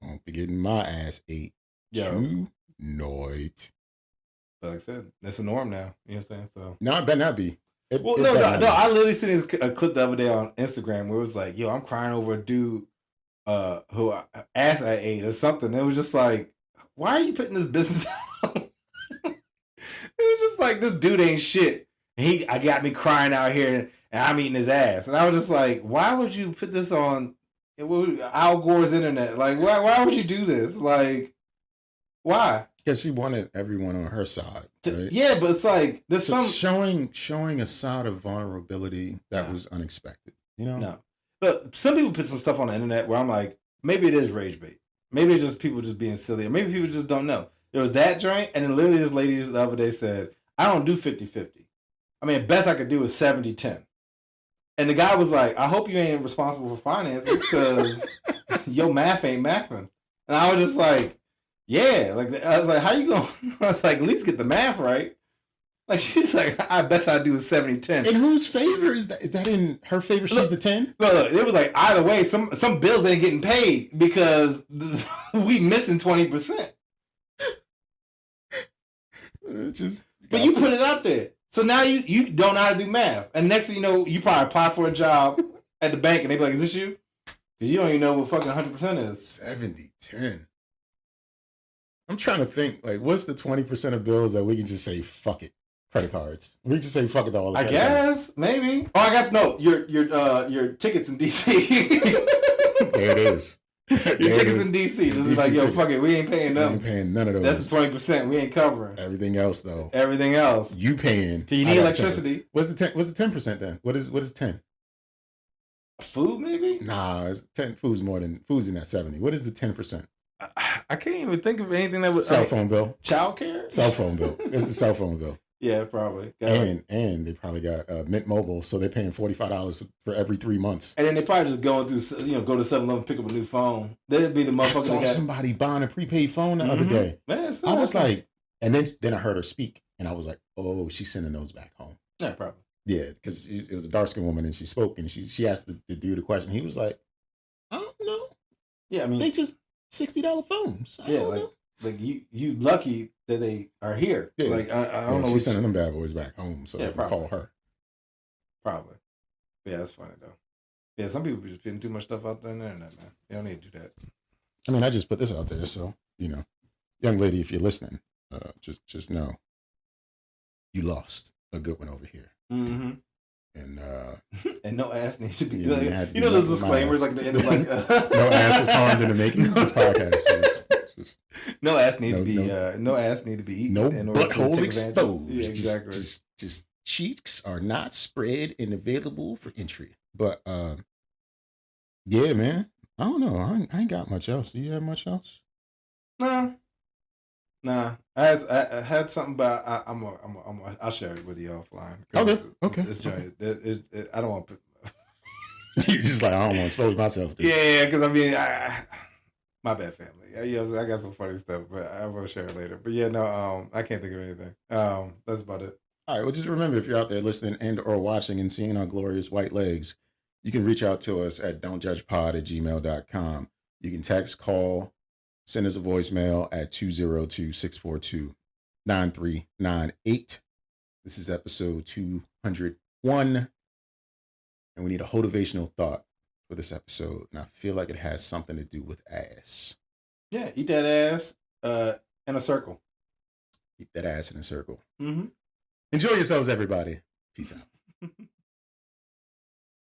Won't be getting my ass ate tonight. But like I said, that's the norm now. You know what I'm saying? So no, it better not be. No. I literally seen a clip the other day on Instagram where it was like, yo, I'm crying over a dude who ass I ate or something. It was just like, why are you putting this business out? It was just like, this dude ain't shit. I got me crying out here and I'm eating his ass. And I was just like, why would you put this on Al Gore's internet? Like, why would you do this? Like, why? Because she wanted everyone on her side. Right? Yeah, but it's like there's some showing a side of vulnerability that was unexpected. You know? No. Look, some people put some stuff on the internet where I'm like, maybe it is rage bait. Maybe it's just people just being silly. Or maybe people just don't know. There was that joint, and then literally this lady the other day said, I don't do 50-50. I mean, best I could do is 70-10. And the guy was like, I hope you ain't responsible for finances because your math ain't mathing. And I was just like, yeah. Like, I was like, how you going? I was like, at least get the math right. Like, she's like, I best I do is 70-10. In whose favor is that? Is that in her favor? She's the 10? Look, it was like, either way, some bills ain't getting paid because we missing 20%. But you put it out there. So now you don't know how to do math. And next thing you know, you probably apply for a job at the bank and they be like, is this you? Because you don't even know what fucking 100% is. 70-10. I'm trying to think, like, what's the 20% of bills that we can just say, fuck it? Credit cards. We just say fuck it to all the I guess, maybe. Oh, I guess no. Your tickets in DC. There it is. Your tickets in DC. Just be like, yo, fuck it. We ain't paying them. We ain't paying none of those. That's the 20%. We ain't covering. Everything else though. Everything else. You paying. You need electricity. What's the 10? What's the 10% then? What is 10? Food maybe? Nah, it's 10. Food's in that 70. What is the 10%? I can't even think of anything that was cell phone bill. Childcare? Cell phone bill. It's the cell phone bill. Yeah, probably. And they probably got Mint Mobile, so they're paying $45 for every 3 months. And then they probably just going through, go to 7-Eleven, pick up a new phone. That'd be the motherfucker. I saw somebody buying a prepaid phone the other day. Man, I was like, and then I heard her speak, and I was like, oh, she's sending those back home. Yeah, probably. Yeah, because it was a dark-skinned woman, and she spoke, and she asked the dude a question. He was like, I don't know. Yeah, I mean, they just $60 phones. I don't know. Like you lucky that they are here. Yeah. Like I don't know. She's sending them bad boys back home, so they can call her. Probably. Yeah, that's funny though. Yeah, some people just putting too much stuff out there on the internet, man. They don't need to do that. I mean, I just put this out there, so young lady, if you're listening, just know you lost a good one over here. Mm-hmm. And no ass needs to be. Those disclaimers like the end of like. No ass was harmed in the making of this podcast. No ass need to be. No ass need to be eaten. No butthole exposed. Yeah, exactly. Just cheeks are not spread and available for entry. But yeah, man. I don't know. I ain't got much else. Do you have much else? Nah. I had something, but I'll share it with you offline. Okay. It's giant. I don't want to. You're just like, I don't want to expose myself. Yeah, because I mean, my bad, family. I got some funny stuff, but I will share it later. But yeah, no, I can't think of anything. That's about it. All right. Well, just remember, if you're out there listening and or watching and seeing our glorious white legs, you can reach out to us at don'tjudgepod@gmail.com. You can text, call, send us a voicemail at 202-642-9398. This is episode 201. And we need a motivational thought for this episode. And I feel like it has something to do with ass. Yeah, eat that ass in a circle. Eat that ass in a circle. Mm-hmm. Enjoy yourselves, everybody. Peace out.